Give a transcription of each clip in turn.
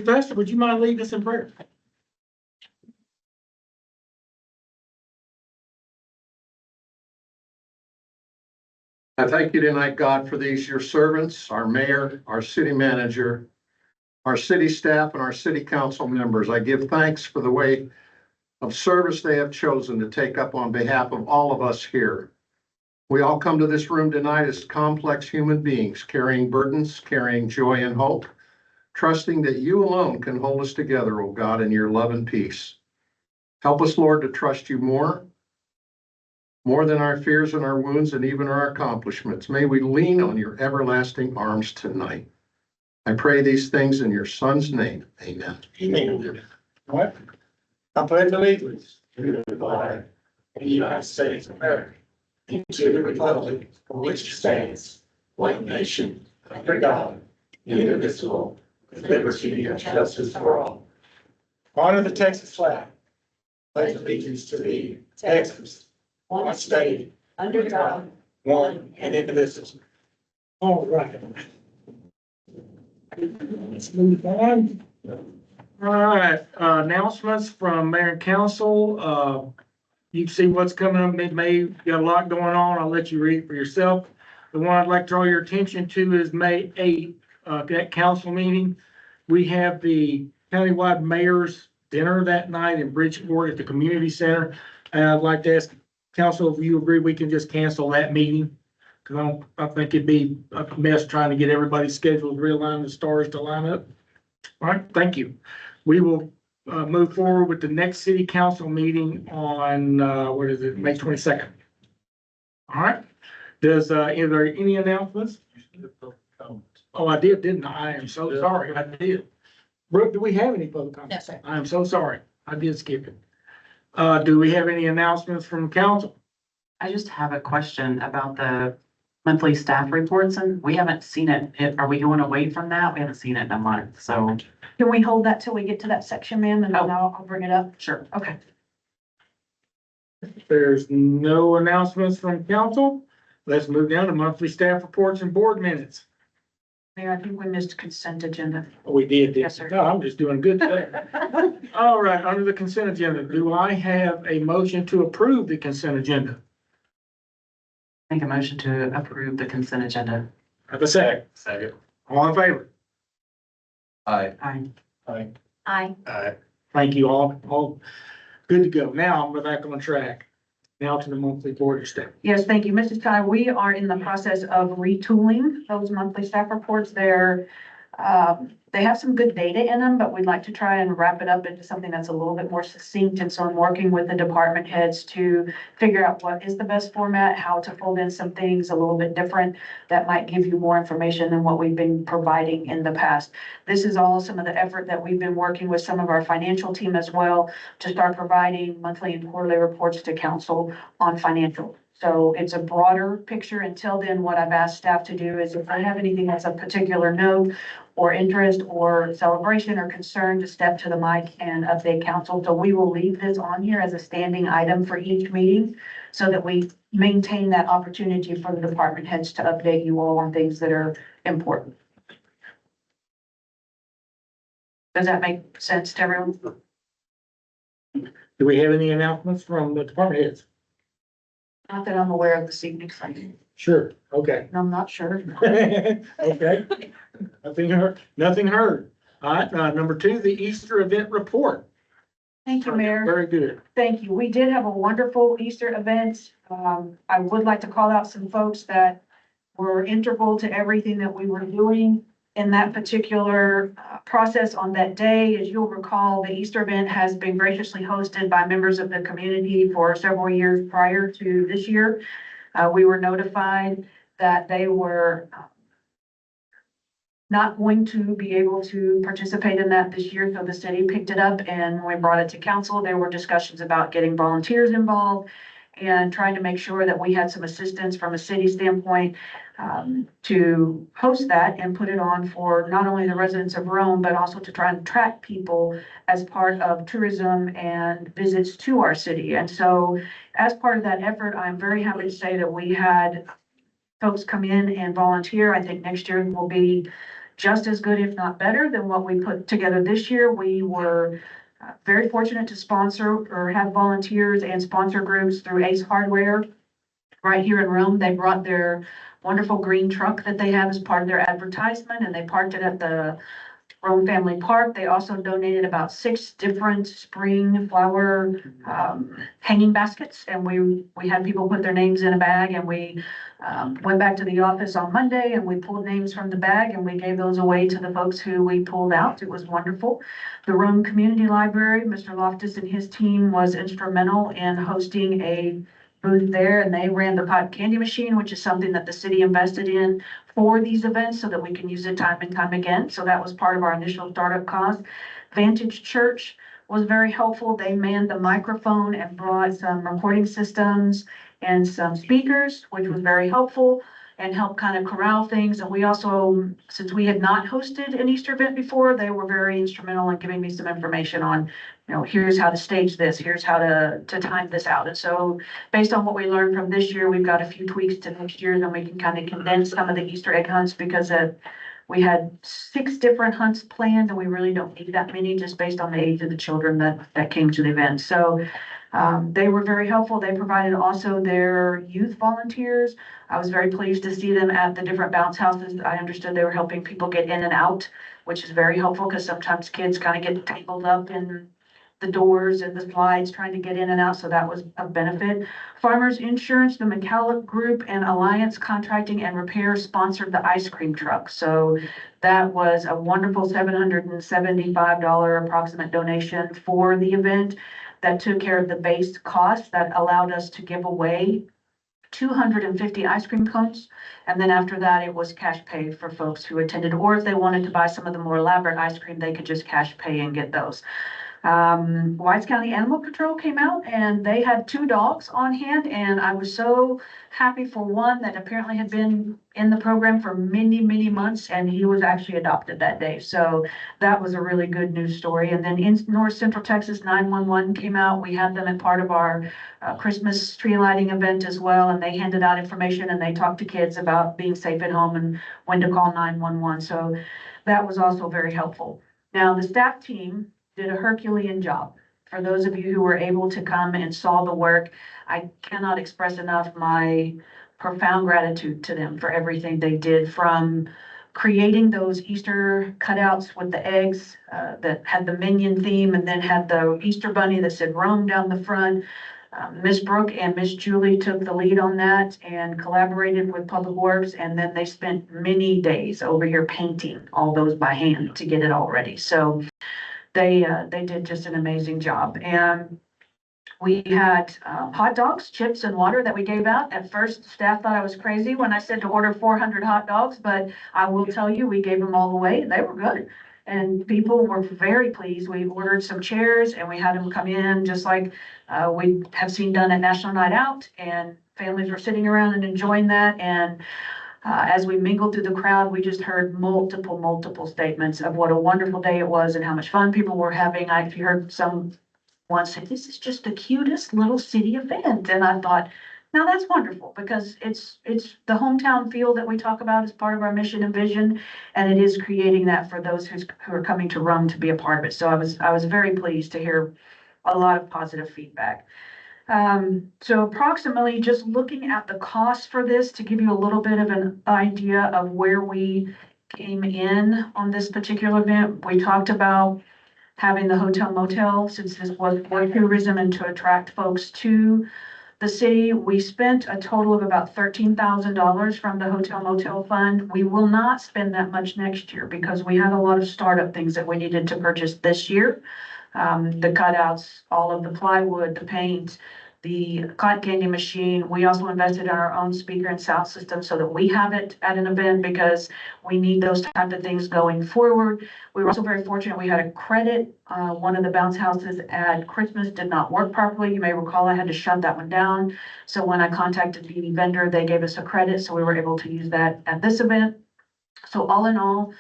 Pastor, would you mind leading us in prayer? I thank you tonight, God, for these, your servants, our mayor, our city manager, our city staff, and our city council members. I give thanks for the way of service they have chosen to take up on behalf of all of us here. We all come to this room tonight as complex human beings, carrying burdens, carrying joy and hope, trusting that you alone can hold us together, oh God, in your love and peace. Help us, Lord, to trust you more than our fears and our wounds and even our accomplishments. May we lean on your everlasting arms tonight. I pray these things in your Son's name. Amen. Amen. All right. I pledge allegiance to the flag of the United States of America, and to the republic for which it stands, one nation, under God, indivisible, with liberty and justice for all. Honor the Texas flag. Pledge allegiance to thee, Texas, one state, under God, one and indivisible. All right. Let's move on. All right, announcements from mayor and council. You can see what's coming up mid-May. Got a lot going on. I'll let you read it for yourself. The one I'd like to draw your attention to is May 8th, that council meeting. We have the countywide mayor's dinner that night in Bridgeport at the community center. And I'd like to ask council if you agree we can just cancel that meeting. Because I think it'd be a mess trying to get everybody's schedules realigned, the stars to line up. All right, thank you. We will move forward with the next city council meeting on, what is it, May 22nd. All right. Does, are there any announcements? Oh, I did, didn't I? I am so sorry. I did. Brooke, do we have any public comments? No, sir. I am so sorry. I did skip it. Do we have any announcements from council? I just have a question about the monthly staff reports, and we haven't seen it. Are we going to wait from that? We haven't seen it in a month, so. Can we hold that till we get to that section, ma'am, and then I'll bring it up? Sure. Okay. If there's no announcements from council, let's move down to monthly staff reports and board minutes. Mayor, I think we missed consent agenda. Oh, we did. Yes, sir. No, I'm just doing good today. All right, under the consent agenda, do I have a motion to approve the consent agenda? Make a motion to approve the consent agenda. Have a second. Second. All in favor? Aye. Aye. Aye. Aye. Thank you all good to go. Now we're back on track. Now to the monthly board staff. Yes, thank you, Mrs. Ty. We are in the process of retooling those monthly staff reports. They have some good data in them, but we'd like to try and wrap it up into something that's a little bit more succinct. And so I'm working with the department heads to figure out what is the best format, how to fold in some things a little bit different that might give you more information than what we've been providing in the past. This is all some of the effort that we've been working with some of our financial team as well to start providing monthly and quarterly reports to council on financial. So it's a broader picture. Until then, what I've asked staff to do is if I have anything that's of particular note or interest or celebration or concern, to step to the mic and update council. So we will leave this on here as a standing item for each meeting so that we maintain that opportunity for the department heads to update you all on things that are important. Does that make sense to everyone? Do we have any announcements from the department heads? Not that I'm aware of this evening, Sure, okay. and I'm not sure. Okay. Nothing heard. All right, number two, the Easter event report. Thank you, Mayor. Very good. Thank you. We did have a wonderful Easter event. I would like to call out some folks that were integral to everything that we were doing in that particular process on that day. As you'll recall, the Easter event has been graciously hosted by members of the community for several years prior to this year. We were notified that they were not going to be able to participate in that this year, so the city picked it up, and when we brought it to council, there were discussions about getting volunteers involved and trying to make sure that we had some assistance from a city standpoint to host that and put it on for not only the residents of Rome, but also to try and attract people as part of tourism and visits to our city. And so as part of that effort, I'm very happy to say that we had folks come in and volunteer. I think next year will be just as good, if not better, than what we put together this year. We were very fortunate to sponsor or have volunteers and sponsor groups through Ace Hardware right here in Rome. They brought their wonderful green truck that they have as part of their advertisement, and they parked it at the Rome Family Park. They also donated about 6 different spring flower hanging baskets, and we had people put their names in a bag, and we went back to the office on Monday and we pulled names from the bag and we gave those away to the folks who we pulled out. It was wonderful. The Rome Community Library, Mr. Loftus and his team was instrumental in hosting a booth there, and they ran the cotton candy machine, which is something that the city invested in for these events so that we can use it time and time again. So that was part of our initial startup cost. Vantage Church was very helpful. They manned the microphone and brought some recording systems and some speakers, which was very helpful and helped kind of corral things. And we also, since we had not hosted an Easter event before, they were very instrumental in giving me some information on, here's how to stage this, here's how to time this out. And so based on what we learned from this year, we've got a few tweaks to next year, then we can kind of condense some of the Easter egg hunts because we had 6 different hunts planned and we really don't need that many just based on the age of the children that came to the event. So they were very helpful. They provided also their youth volunteers. I was very pleased to see them at the different bounce houses. I understood they were helping people get in and out, which is very helpful because sometimes kids kind of get tangled up in the doors and the slides trying to get in and out. So that was a benefit. Farmers Insurance, the McCallum Group, and Alliance Contracting and Repair sponsored the ice cream truck. So that was a wonderful $775 approximate donation for the event that took care of the base cost that allowed us to give away 250 ice cream cones. And then after that, it was cash pay for folks who attended, or if they wanted to buy some of the more elaborate ice cream, they could just cash pay and get those. Wise County Animal Control came out and they had 2 dogs on hand, and I was so happy for one that apparently had been in the program for many, many months, and he was actually adopted that day. So that was a really good news story. And then in North Central Texas, 911 came out. We had them at part of our Christmas tree lighting event as well, and they handed out information and they talked to kids about being safe at home and when to call 911. So that was also very helpful. Now, the staff team did a Herculean job. For those of you who were able to come and saw the work, I cannot express enough my profound gratitude to them for everything they did, from creating those Easter cutouts with the eggs that had the minion theme and then had the Easter bunny that said Rome down the front. Miss Brooke and Miss Julie took the lead on that and collaborated with Public Works, and then they spent many days over here painting all those by hand to get it all ready. So they did just an amazing job. And we had hot dogs, chips, and water that we gave out. At first, staff thought I was crazy when I said to order 400 hot dogs, but I will tell you, we gave them all away. They were good. And people were very pleased. We ordered some chairs and we had them come in just like we have seen done at National Night Out. And families were sitting around and enjoying that. And as we mingled through the crowd, we just heard multiple statements of what a wonderful day it was and how much fun people were having. I actually heard someone say, "This is just the cutest little city event." And I thought, now that's wonderful because it's the hometown feel that we talk about as part of our mission and vision. And it is creating that for those who are coming to Rome to be a part of it. So I was very pleased to hear a lot of positive feedback. So approximately, just looking at the cost for this to give you a little bit of an idea of where we came in on this particular event, we talked about having the hotel motel, since this was for tourism and to attract folks to the city. We spent a total of about $13,000 from the hotel motel fund. We will not spend that much next year because we had a lot of startup things that we needed to purchase this year. The cutouts, all of the plywood, the paint, the cotton candy machine. We also invested in our own speaker and sound system so that we have it at an event because we need those type of things going forward. We were also very fortunate. We had a credit. One of the bounce houses at Christmas did not work properly. You may recall I had to shut that one down. So when I contacted the vendor, they gave us a credit. So we were able to use that at this event. So all in all,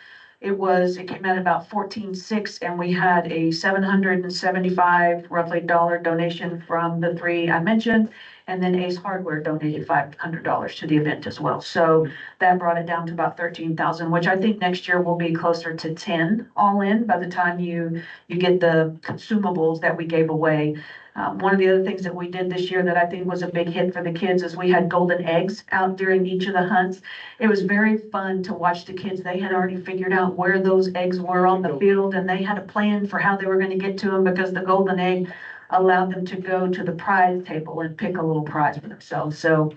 It came out about 14.6, and we had a $775 roughly donation from the three I mentioned. And then Ace Hardware donated $500 to the event as well. So that brought it down to about 13,000, which I think next year will be closer to 10 all in by the time you get the consumables that we gave away. One of the other things that we did this year that I think was a big hit for the kids is we had golden eggs out during each of the hunts. It was very fun to watch the kids. They had already figured out where those eggs were on the field, and they had a plan for how they were going to get to them because the golden egg allowed them to go to the prize table and pick a little prize for themselves. So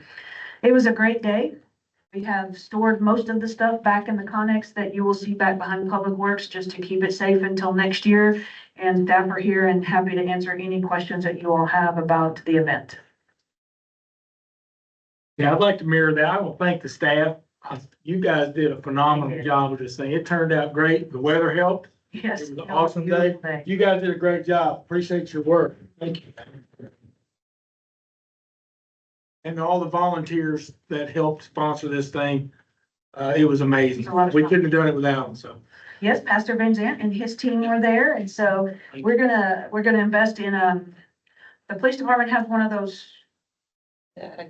it was a great day. We have stored most of the stuff back in the Connex that you will see back behind Public Works just to keep it safe until next year. And staff are here and happy to answer any questions that you all have about the event. Yeah, I'd like to mirror that. I will thank the staff. You guys did a phenomenal job with this thing. It turned out great. The weather helped. Yes. It was an awesome day. You guys did a great job. Appreciate your work. Thank you. And all the volunteers that helped sponsor this thing. It was amazing. It's a lot of We fun. couldn't have done it without them, so. Yes, Pastor Van Zant and his team were there, and so we're gonna invest in, the police department has one of those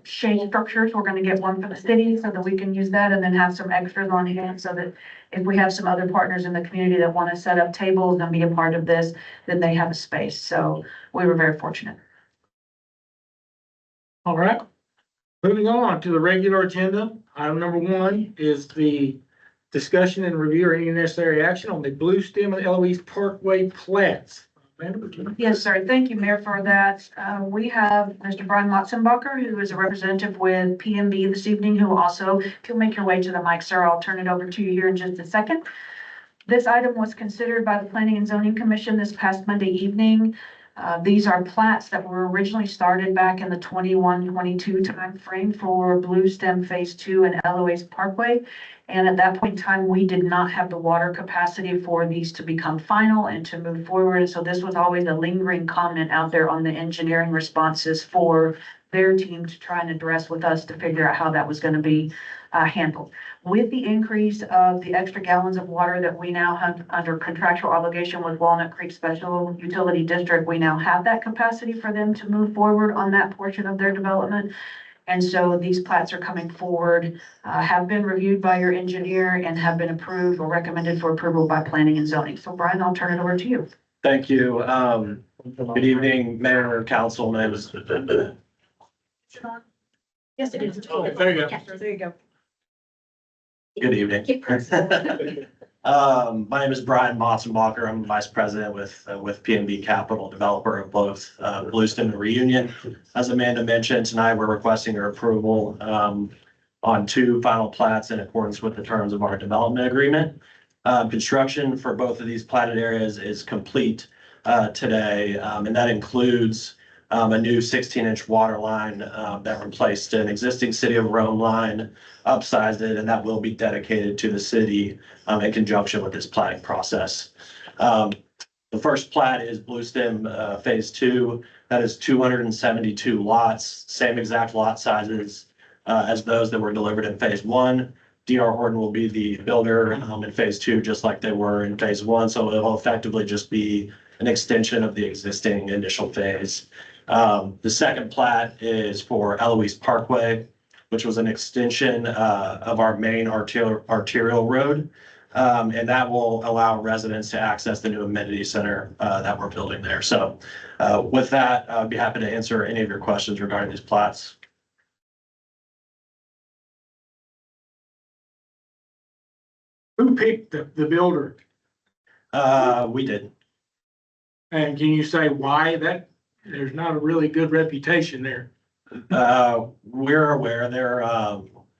shade structures. We're gonna get one for the city so that we can use that and then have some extras on hand so that if we have some other partners in the community that want to set up tables and be a part of this, then they have a space. So we were very fortunate. All right. Moving on to the regular agenda. Item number 1 is the discussion and review or any necessary action on the Blue Stem and Eloise Parkway plats. Amanda, would you- Yes, sir. Thank you, Mayor, for that. We have Mr. Brian Motzenbacher, who is a representative with PMB this evening, who also, if you'll make your way to the mic, sir, I'll turn it over to you here in just a second. This item was considered by the Planning and Zoning Commission this past Monday evening. These are plats that were originally started back in the 21-22 timeframe for Blue Stem Phase 2 and Eloise Parkway. And at that point in time, we did not have the water capacity for these to become final and to move forward. So this was always a lingering comment out there on the engineering responses for their team to try and address with us to figure out how that was going to be handled. With the increase of the extra gallons of water that we now have under contractual obligation with Walnut Creek Special Utility District, we now have that capacity for them to move forward on that portion of their development. And so these plats are coming forward, have been reviewed by your engineer and have been approved or recommended for approval by planning and zoning. So Brian, I'll turn it over to you. Thank you. Good evening, Mayor, Council members. Yes, it is. There you go. There you go. Good evening. My name is Brian Motzenbacher. I'm Vice President with PNB Capital, developer of both Blue Stem and Reunion. As Amanda mentioned, tonight we're requesting your approval on 2 final plats in accordance with the terms of our development agreement. Construction for both of these platted areas is complete today, and that includes a new 16-inch water line that replaced an existing City of Rhome line, upsized it, and that will be dedicated to the city in conjunction with this platting process. The first plat is Blue Stem Phase 2. That is 272 lots, same exact lot sizes as those that were delivered in Phase 1. D.R. Horton will be the builder in Phase 2, just like they were in Phase 1. So it will effectively just be an extension of the existing initial phase. The second plat is for Eloise Parkway, which was an extension of our main arterial road. And that will allow residents to access the new amenity center that we're building there. So with that, I'd be happy to answer any of your questions regarding these plats. Who picked the builder? We did. And can you say why that, there's not a really good reputation there? We're aware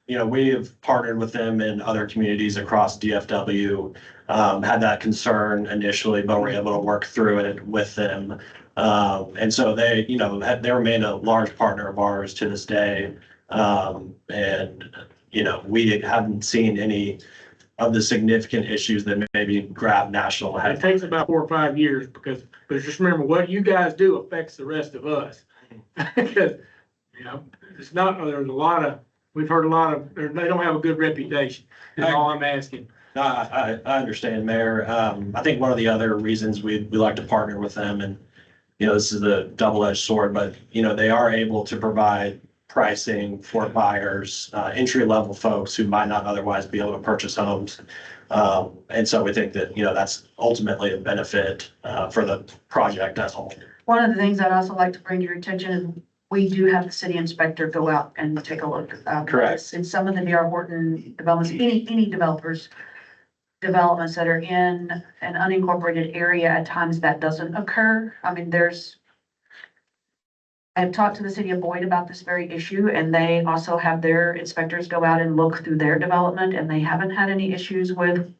we have partnered with them in other communities across DFW, had that concern initially, but we're able to work through it with them. And so they remain a large partner of ours to this day. We haven't seen any of the significant issues that maybe grab national It headlines. takes about 4 or 5 years but just remember what you guys do affects the rest of us. Because, it's not, there's a lot of, we've heard a lot of, they don't have a good reputation, is all I'm asking. No, I understand, Mayor. I think one of the other reasons we like to partner with them, and, you know, this is a double-edged sword, but, you know, they are able to provide pricing for buyers, entry-level folks who might not otherwise be able to purchase homes. And so we think that, you know, that's ultimately a benefit, for the project as a whole. One of the things I'd also like to bring to your attention is we do have the city inspector go out and take a look. Correct. In some of the D.R. Horton developments, any developers, developments that are in an unincorporated area, at times that doesn't occur. I mean, I've talked to the city of Boyd about this very issue, and they also have their inspectors go out and look through their development, and they haven't had any issues with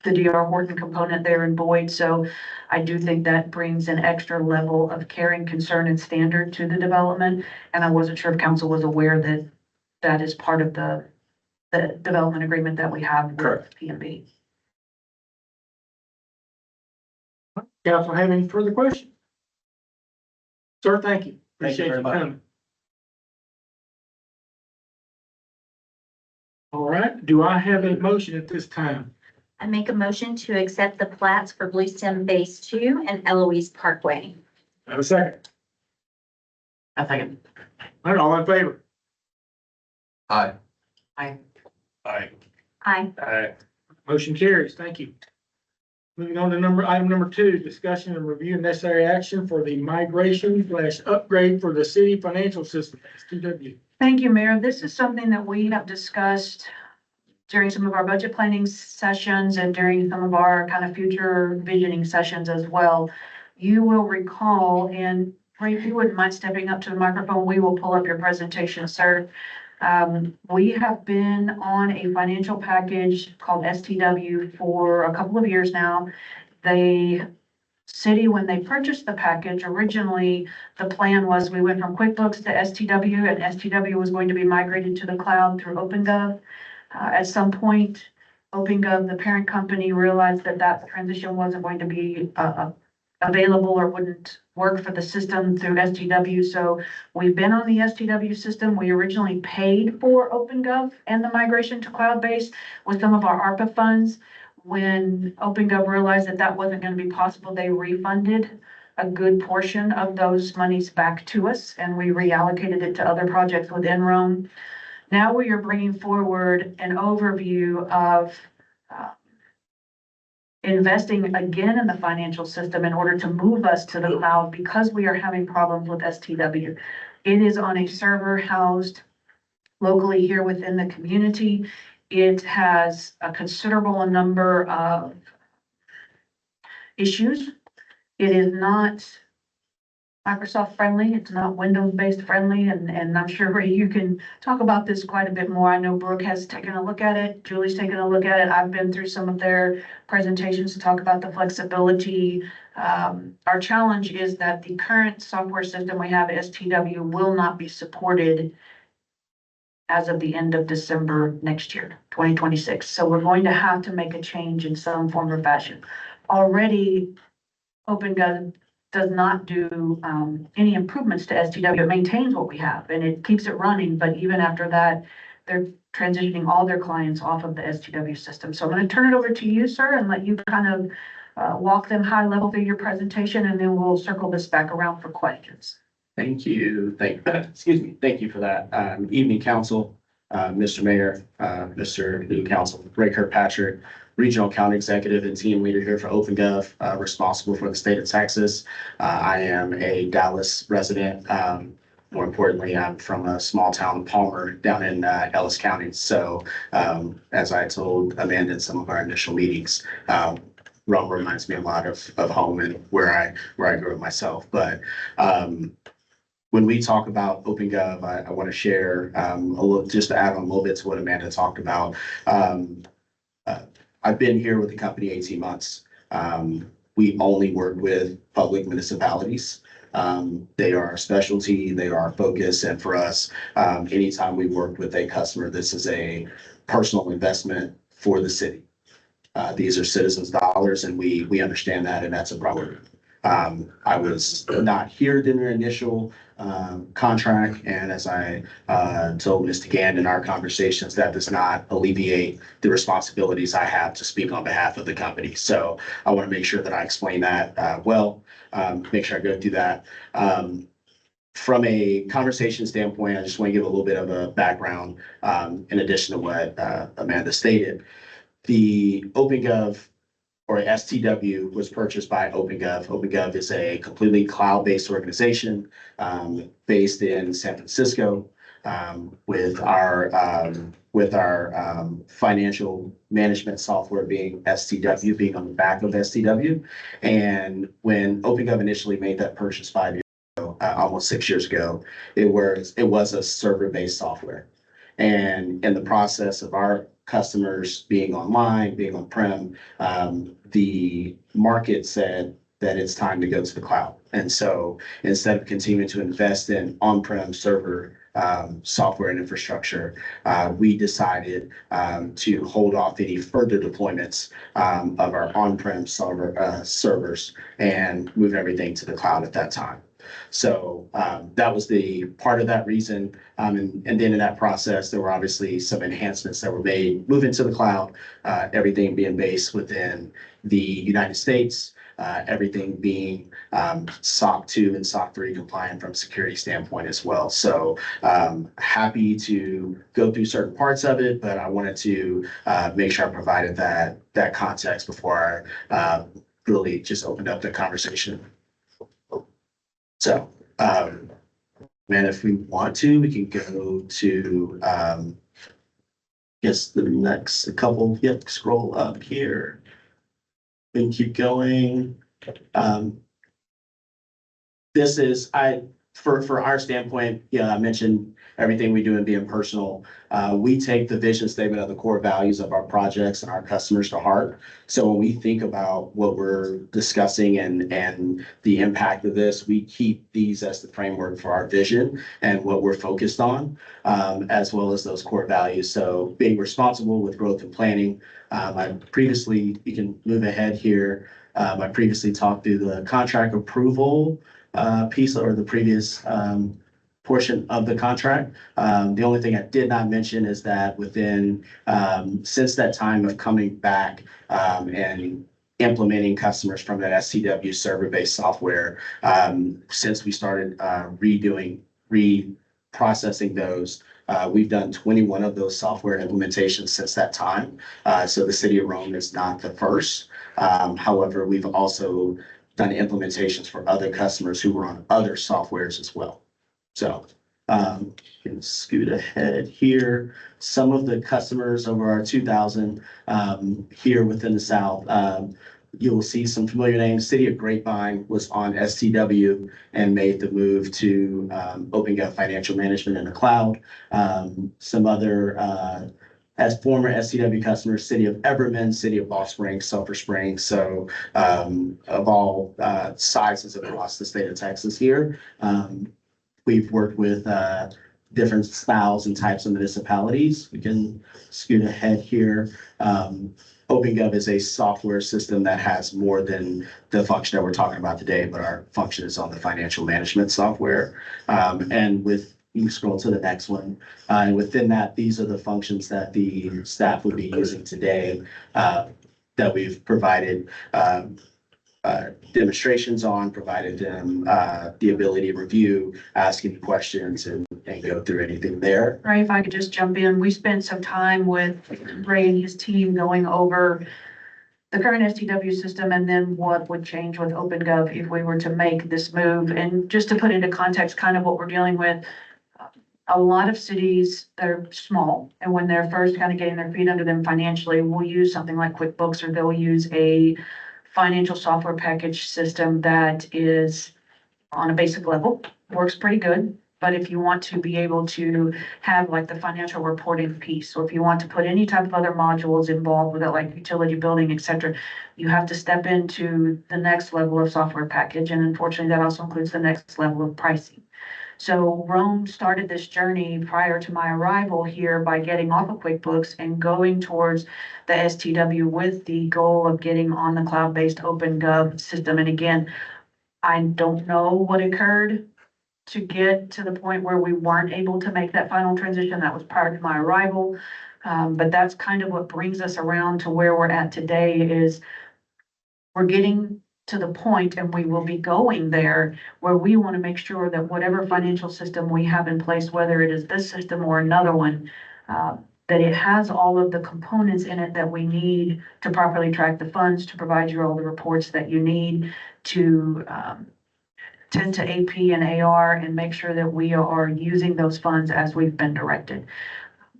the D.R. Horton component there in Boyd. So I do think that brings an extra level of caring, concern, and standard to the development. And I wasn't sure if council was aware that that is part of the development agreement that we have with Correct. PMB. Council have any further questions? Sir, thank you. Thank you Appreciate very much. coming. All right, do I have a motion at this time? I make a motion to accept the plats for Blue Stem Phase 2 and Eloise Parkway. Have a second. I think, All right, all in favor? Aye. I, Aye. Aye. Aye. Motion carries. Thank you. Moving on to item number 2, discussion and review necessary action for the migration/upgrade for the city financial system, STW. Thank you, Mayor. This is something that we have discussed during some of our budget planning sessions and during some of our kind of future visioning sessions as well. You will recall, and Ray, if you wouldn't mind stepping up to the microphone, we will pull up your presentation, sir. We have been on a financial package called STW for a couple of years now. The city, when they purchased the package, originally, the plan was we went from QuickBooks to STW, and STW was going to be migrated to the cloud through OpenGov. At some point, OpenGov, the parent company, realized that that transition wasn't going to be available or wouldn't work for the system through STW. So we've been on the STW system. We originally paid for OpenGov and the migration to cloud-based with some of our ARPA funds. When OpenGov realized that that wasn't going to be possible, they refunded a good portion of those monies back to us, and we reallocated it to other projects within Rhome. Now we are bringing forward an overview of investing again in the financial system in order to move us to the cloud because we are having problems with STW. It is on a server housed locally here within the community. It has a considerable number of issues. It is not Microsoft friendly. It's not Windows based friendly. And I'm sure Ray, you can talk about this quite a bit more. I know Brooke has taken a look at it. Julie's taken a look at it. I've been through some of their presentations to talk about the flexibility. Our challenge is that the current software system we have, STW, will not be supported as of the end of December next year, 2026. So we're going to have to make a change in some form or fashion. Already, OpenGov does not do any improvements to STW. It maintains what we have and it keeps it running. But even after that, they're transitioning all their clients off of the STW system. So I'm going to turn it over to you, sir, and let you kind of walk them high level through your presentation, and then we'll circle this back around for questions. Thank you. Excuse me. Thank you for that. Evening, council, Mr. Mayor, Mr. New Council, Ray Kirkpatrick, Regional Account Executive and Team Leader here for OpenGov, responsible for the state of Texas. I am a Dallas resident. More importantly, I'm from a small town, Palmer, down in Ellis County. So as I told Amanda in some of our initial meetings, Rome reminds me a lot of home and where I grew up myself. But when we talk about OpenGov, I want to share a little, just to add on a little bit to what Amanda talked about. I've been here with the company 18 months. We only work with public municipalities. They are our specialty, they are our focus, and for us, anytime we work with a customer, this is a personal investment for the city. These are citizens' dollars, and we understand that, and that's a priority. I was not here during the initial contract, and as I told Mr. Gann in our conversations, that does not alleviate the responsibilities I have to speak on behalf of the company. So I want to make sure that I explain that well, make sure I go through that. From a conversation standpoint, I just want to give a little bit of a background in addition to what Amanda stated. The OpenGov or STW was purchased by OpenGov. OpenGov is a completely cloud-based organization based in San Francisco with our financial management software being STW, being on the back of STW. And when OpenGov initially made that purchase 5 years ago, almost 6 years ago, it was a server-based software. And in the process of our customers being online, being on-prem, the market said that it's time to go to the cloud. And so instead of continuing to invest in on-prem server software and infrastructure, we decided to hold off any further deployments of our on-prem servers and move everything to the cloud at that time. So that was the part of that reason. And then in that process, there were obviously some enhancements that were made, moving to the cloud, everything being based within the United States, everything being SOC 2 and SOC 3 compliant from a security standpoint as well. So happy to go through certain parts of it, but I wanted to make sure I provided that context before I really just opened up the conversation. So, man, if we want to, we can go to, guess the next couple, yep, scroll up here. We can keep going. This is, for our standpoint, I mentioned everything we do in being personal. We take the vision statement of the core values of our projects and our customers to heart. So when we think about what we're discussing and the impact of this, we keep these as the framework for our vision and what we're focused on, as well as those core values. So being responsible with growth and planning. You can move ahead here. I previously talked through the contract approval piece or the previous portion of the contract. The only thing I did not mention is that since that time of coming back and implementing customers from that STW server-based software, since we started reprocessing those, we've done 21 of those software implementations since that time. So the city of Rome is not the first. However, we've also done implementations for other customers who were on other softwares as well. So can scoot ahead here. Some of the customers over our 2,000 here within the South, you will see some familiar names. City of Grapevine was on STW and made the move to OpenGov Financial Management in the cloud. Some other as former STW customers, City of Everman, City of Ball Springs, Sulphur Springs. So of all sizes across the state of Texas here, we've worked with different styles and types of municipalities. We can scoot ahead here. OpenGov is a software system that has more than the function that we're talking about today, but our function is on the financial management software. You can scroll to the next one. And within that, these are the functions that the staff would be using today that we've provided demonstrations on, provided them the ability to review, ask any questions, and go through anything there. Ray, if I could just jump in, we spent some time with Ray and his team going over the current STW system and then what would change with OpenGov if we were to make this move. And just to put into context kind of what we're dealing with, a lot of cities that are small, and when they're first kind of getting their feet under them financially, will use something like QuickBooks, or they'll use a financial software package system that is on a basic level, works pretty good. But if you want to be able to have like the financial reporting piece, or if you want to put any type of other modules involved with it, like utility billing, et cetera, you have to step into the next level of software package. And unfortunately, that also includes the next level of pricing. So Rome started this journey prior to my arrival here by getting off of QuickBooks and going towards the STW with the goal of getting on the cloud-based OpenGov system. And again, I don't know what occurred to get to the point where we weren't able to make that final transition. That was prior to my arrival. But that's kind of what brings us around to where we're at today is we're getting to the point, and we will be going there, where we want to make sure that whatever financial system we have in place, whether it is this system or another one, that it has all of the components in it that we need to properly track the funds, to provide you all the reports that you need to tend to AP and AR and make sure that we are using those funds as we've been directed.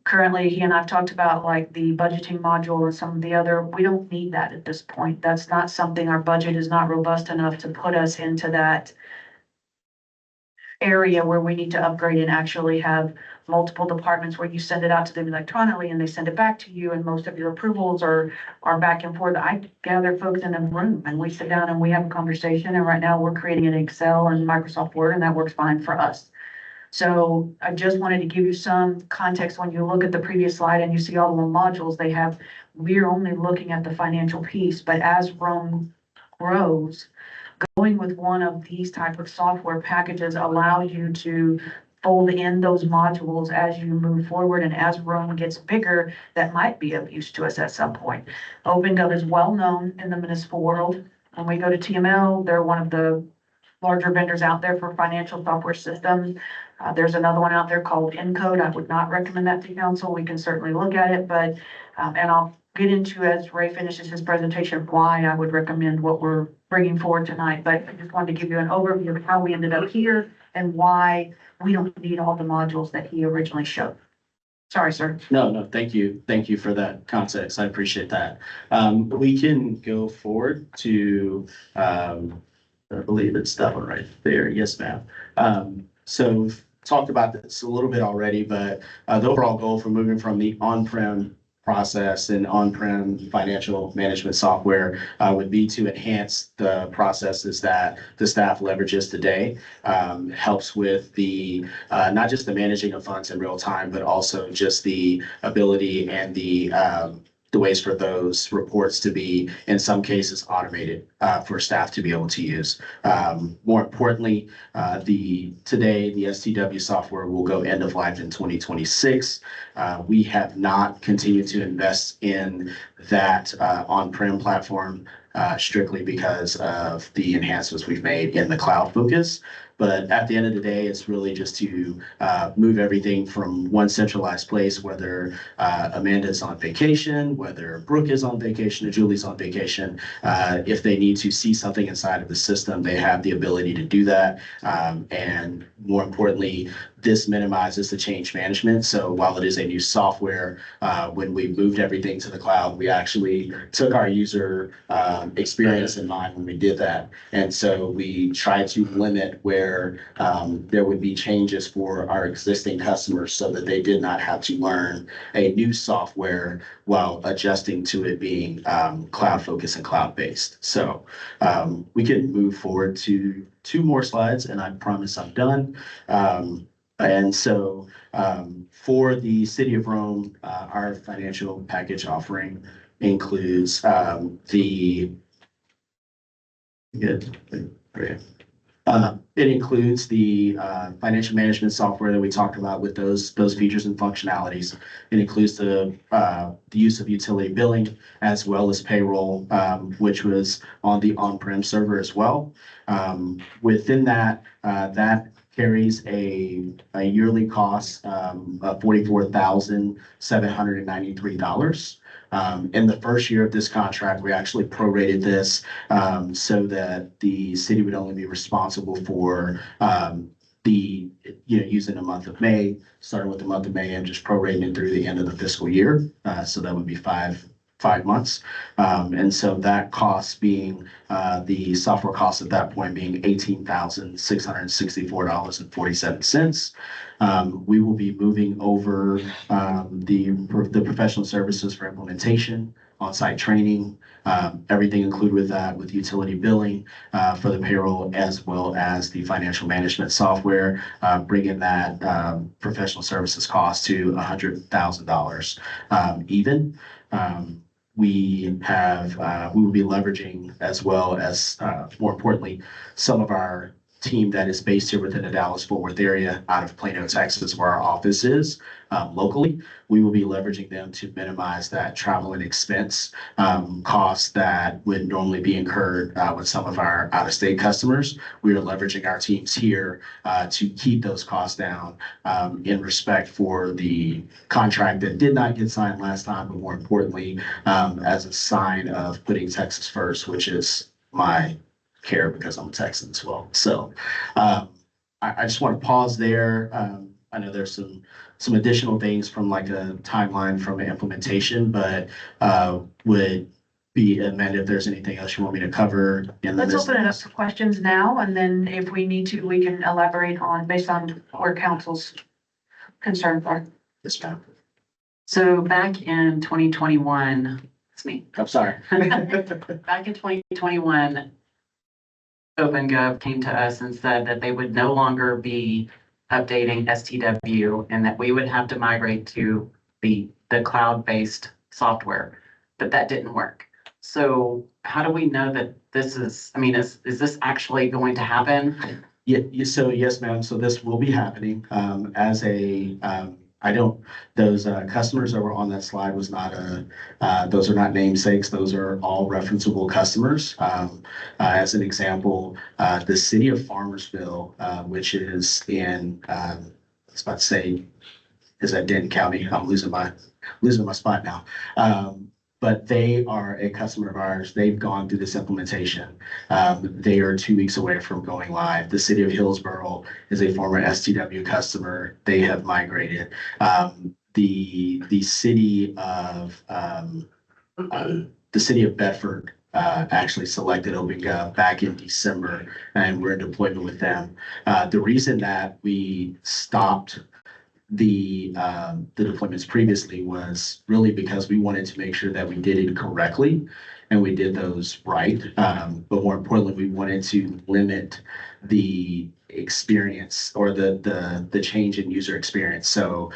Currently, he and I've talked about like the budgeting module and some of the other, we don't need that at this point. That's not something, our budget is not robust enough to put us into that area where we need to upgrade and actually have multiple departments where you send it out to them electronically and they send it back to you, and most of your approvals are back and forth. I gather folks in a room and we sit down and we have a conversation, and right now we're creating an Excel and Microsoft Word, and that works fine for us. So I just wanted to give you some context. When you look at the previous slide and you see all the modules they have, we're only looking at the financial piece, but as Rome grows, going with one of these type of software packages allows you to fold in those modules as you move forward, and as Rome gets bigger, that might be of use to us at some point. OpenGov is well known in the municipal world. When we go to TML, they're one of the larger vendors out there for financial software systems. There's another one out there called Encode. I would not recommend that to council. We can certainly look at it, but, and I'll get into, as Ray finishes his presentation, why I would recommend what we're bringing forward tonight. But I just wanted to give you an overview of how we ended up here and why we don't need all the modules that he originally showed. Sorry, sir. No, thank you. Thank you for that context. I appreciate that. We can go forward to, I believe it's that one right there. Yes, ma'am. So we've talked about this a little bit already, but the overall goal for moving from the on-prem process and on-prem financial management software would be to enhance the processes that the staff leverages today. Helps with the not just the managing of funds in real time, but also just the ability and the ways for those reports to be, in some cases, automated for staff to be able to use. More importantly, today the STW software will go end of life in 2026. We have not continued to invest in that on-prem platform strictly because of the enhancements we've made in the cloud focus. But at the end of the day, it's really just to move everything from one centralized place, whether Amanda's on vacation, whether Brooke is on vacation, or Julie's on vacation. If they need to see something inside of the system, they have the ability to do that. And more importantly, this minimizes the change management. So while it is a new software, when we moved everything to the cloud, we actually took our user experience in mind when we did that. And so we tried to limit where there would be changes for our existing customers so that they did not have to learn a new software while adjusting to it being cloud focused and cloud based. So we can move forward to 2 more slides, and I promise I'm done. And so for the city of Rome, our financial package offering includes it includes the financial management software that we talked about with those features and functionalities. It includes the use of utility billing as well as payroll, which was on the on-prem server as well. Within that, that carries a yearly cost of $44,793. In the first year of this contract, we actually prorated this so that the city would only be responsible for using the month of May, starting with the month of May and just prorating it through the end of the fiscal year. So that would be five months. And so that cost being the software cost at that point being $18,664.47. We will be moving over the professional services for implementation, on-site training, everything included with that, with utility billing for the payroll, as well as the financial management software, bringing that professional services cost to $100,000 even. we will be leveraging, as well as, more importantly, some of our team that is based here within the Dallas-Fort Worth area out of Plano, Texas, where our office is, locally. We will be leveraging them to minimize that travel and expense costs that would normally be incurred with some of our out-of-state customers. We are leveraging our teams here to keep those costs down in respect for the contract that did not get signed last time, but more importantly, as a sign of putting Texas first, which is my care because I'm a Texan as well. So I just want to pause there. I know there's some additional things from like a timeline from an implementation, but would be amended if there's anything else you want me to cover in the Let's open it up business. for questions now, and then if we need to, we can elaborate on, based on where council's concerned are. Yes, ma'am. So back in 2021, it's me. I'm sorry. Back in 2021, OpenGov came to us and said that they would no longer be updating STW and that we would have to migrate to the cloud-based software, but that didn't work. So how do we know that this is, I mean, is this actually going to happen? Yeah, so yes, ma'am. So this will be happening as a, those customers that were on that slide was not those are not namesakes. Those are all referenceable customers. As an example, the city of Farmersville, which is in, I was about to say, is that Denton County? I'm losing my spot now. But they are a customer of ours. They've gone through this implementation. They are 2 weeks away from going live. The city of Hillsborough is a former STW customer. They have migrated. The city of Bedford actually selected OpenGov back in December, and we're in deployment with them. The reason that we stopped the deployments previously was really because we wanted to make sure that we did it correctly and we did those right. But more importantly, we wanted to limit the experience or the change in user experience. So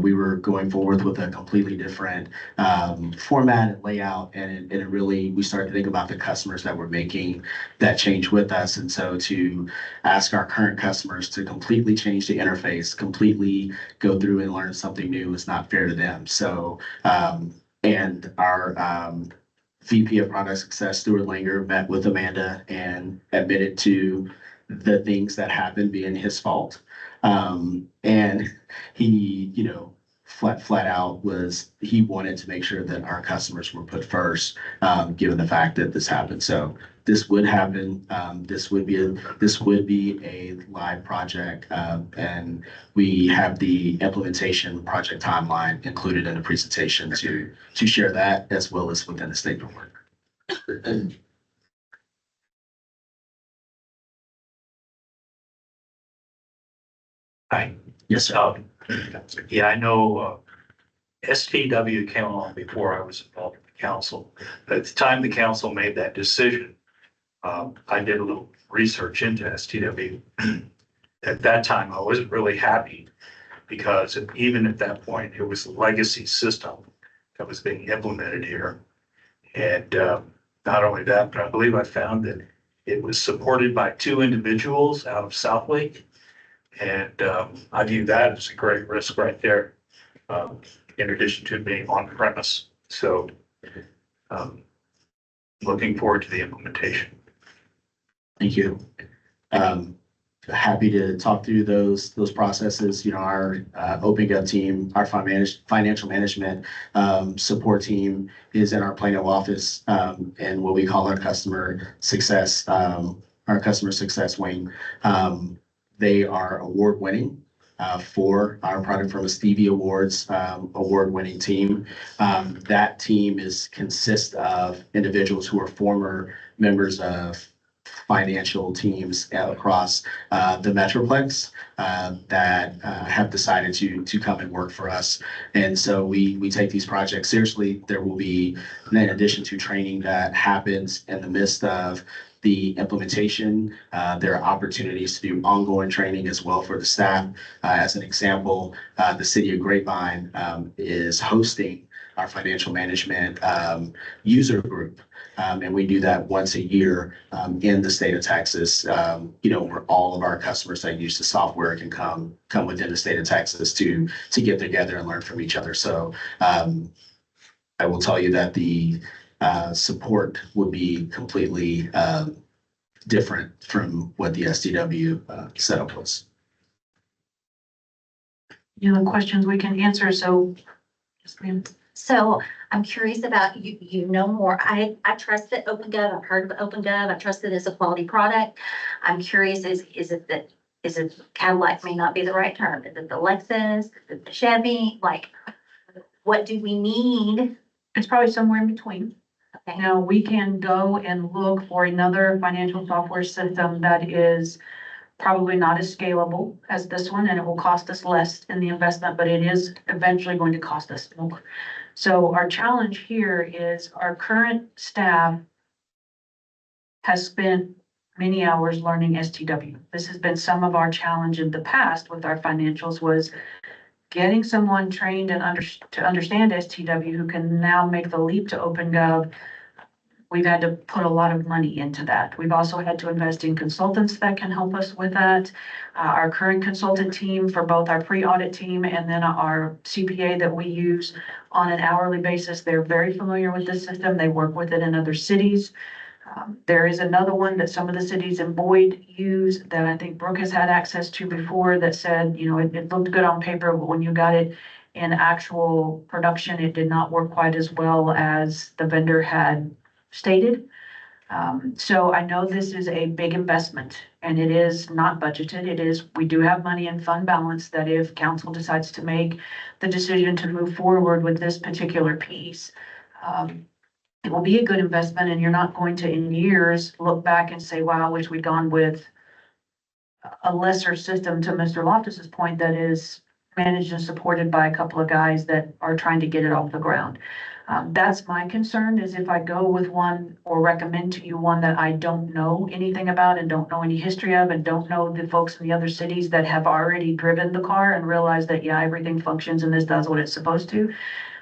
we were going forward with a completely different format and layout, and it really, we started to think about the customers that were making that change with us. And so to ask our current customers to completely change the interface, completely go through and learn something new is not fair to them. So and our VP of Product Success, Stuart Langer, met with Amanda and admitted to the things that happened being his fault. And he, flat out was, he wanted to make sure that our customers were put first, given the fact that this happened. So this would happen. This would be a live project, and we have the implementation project timeline included in the presentation to share that, as well as within the statement of work. Hi. Yes, sir. Yeah, I know STW came along before I was involved with the council. At the time the council made that decision, I did a little research into STW. At that time, I wasn't really happy because even at that point, it was a legacy system that was being implemented here. And not only that, but I believe I found that it was supported by 2 individuals out of Southlake. And I view that as a great risk right there, in addition to being on premise. So looking forward to the implementation. Thank you. Happy to talk through those processes. Our OpenGov team, our financial management support team is in our Plano office, and what we call our customer success wing. They are award winning for our Product from a Stevie Awards award winning team. That team consists of individuals who are former members of financial teams across the Metroplex that have decided to come and work for us. And so we take these projects seriously. There will be, in addition to training that happens in the midst of the implementation, there are opportunities to do ongoing training as well for the staff. As an example, the city of Grapevine is hosting our financial management user group. And we do that once a year in the state of Texas, where all of our customers that use the software can come within the state of Texas to get together and learn from each other. So I will tell you that the support would be completely different from what the STW setup was. You know, questions we can answer, so. Yes, ma'am. So I'm curious about, you know more. I trust that OpenGov, I've heard of OpenGov. I trust that it's a quality product. I'm curious, is it Cadillac may not be the right term. Is it the Lexus? Is it the Chevy? Like, what do we need? It's probably somewhere in between. Okay. Now, we can go and look for another financial software system that is probably not as scalable as this one, and it will cost us less in the investment, but it is eventually going to cost us more. So our challenge here is our current staff has spent many hours learning STW. This has been some of our challenge in the past with our financials, was getting someone trained and to understand STW who can now make the leap to OpenGov. We've had to put a lot of money into that. We've also had to invest in consultants that can help us with that. Our current consultant team for both our pre-audit team and then our CPA that we use on an hourly basis, they're very familiar with this system. They work with it in other cities. There is another one that some of the cities in Boyd use that I think Brooke has had access to before that said, you know, it looked good on paper, but when you got it in actual production, it did not work quite as well as the vendor had stated. So I know this is a big investment and it is not budgeted. We do have money in fund balance that if council decides to make the decision to move forward with this particular piece, it will be a good investment, and you're not going to in years look back and say, wow, I wish we'd gone with a lesser system, to Mr. Loftus's point, that is managed and supported by a couple of guys that are trying to get it off the ground. That's my concern, is if I go with one or recommend to you one that I don't know anything about and don't know any history of and don't know the folks in the other cities that have already driven the car and realized that, yeah, everything functions and this does what it's supposed to,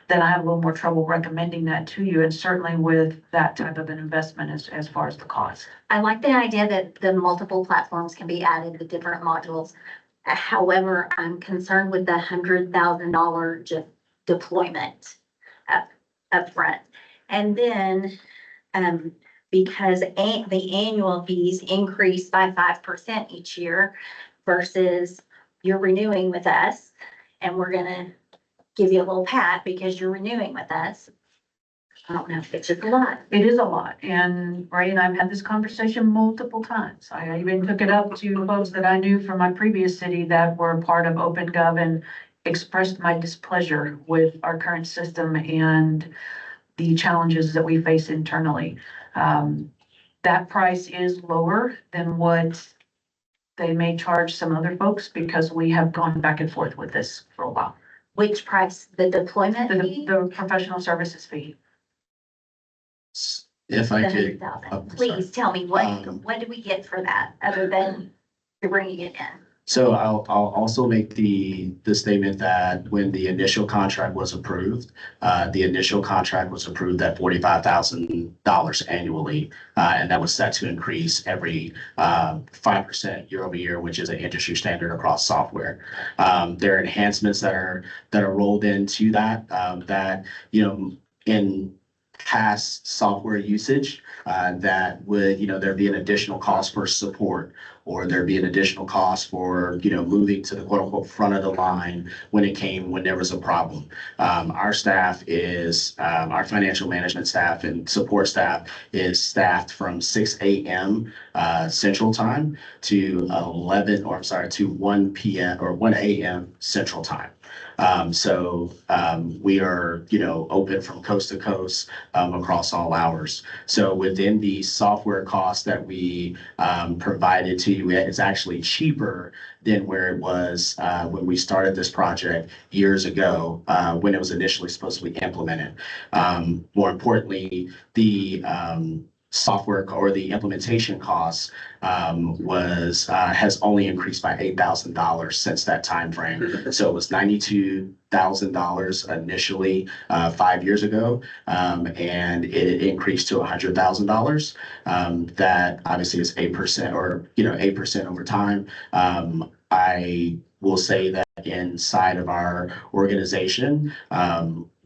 then I have a little more trouble recommending that to you, and certainly with that type of an investment as far as the cost. I like the idea that the multiple platforms can be added with different modules. However, I'm concerned with the $100,000 just deployment up front. And then, because the annual fees increase by 5% each year versus you're renewing with us and we're gonna give you a little pat because you're renewing with us. I don't know, it's just a lot. It is a lot, and Ray and I've had this conversation multiple times. I even took it up to folks that I knew from my previous city that were part of OpenGov and expressed my displeasure with our current system and the challenges that we face internally. That price is lower than what they may charge some other folks because we have gone back and forth with this for a while. Which price, the deployment fee? The professional services fee. If I The could, 100,000. Please tell me, what do we get for that other than you're bringing it in? so I'll also make the statement that when the initial contract was approved, at $45,000 annually. And that was set to increase every 5% year over year, which is an industry standard across software. There are enhancements that are rolled into that, in past software usage, that would, there'd be an additional cost for support, or there'd be an additional cost for, moving to the quote unquote front of the line when there was a problem. Our staff is, our financial management staff and support staff is staffed from 6 a.m. Central Time to 1 p.m. or 1 a.m. Central Time. We are, open from coast to coast, across all hours. So within the software cost that we provided to you, it's actually cheaper than where it was when we started this project years ago, when it was initially supposed to be implemented. More importantly, the software or the implementation costs has only increased by $8,000 since that time frame. So it was $92,000 initially 5 years ago, and it increased to $100,000. That obviously is 8% or 8% over time. I will say that inside of our organization,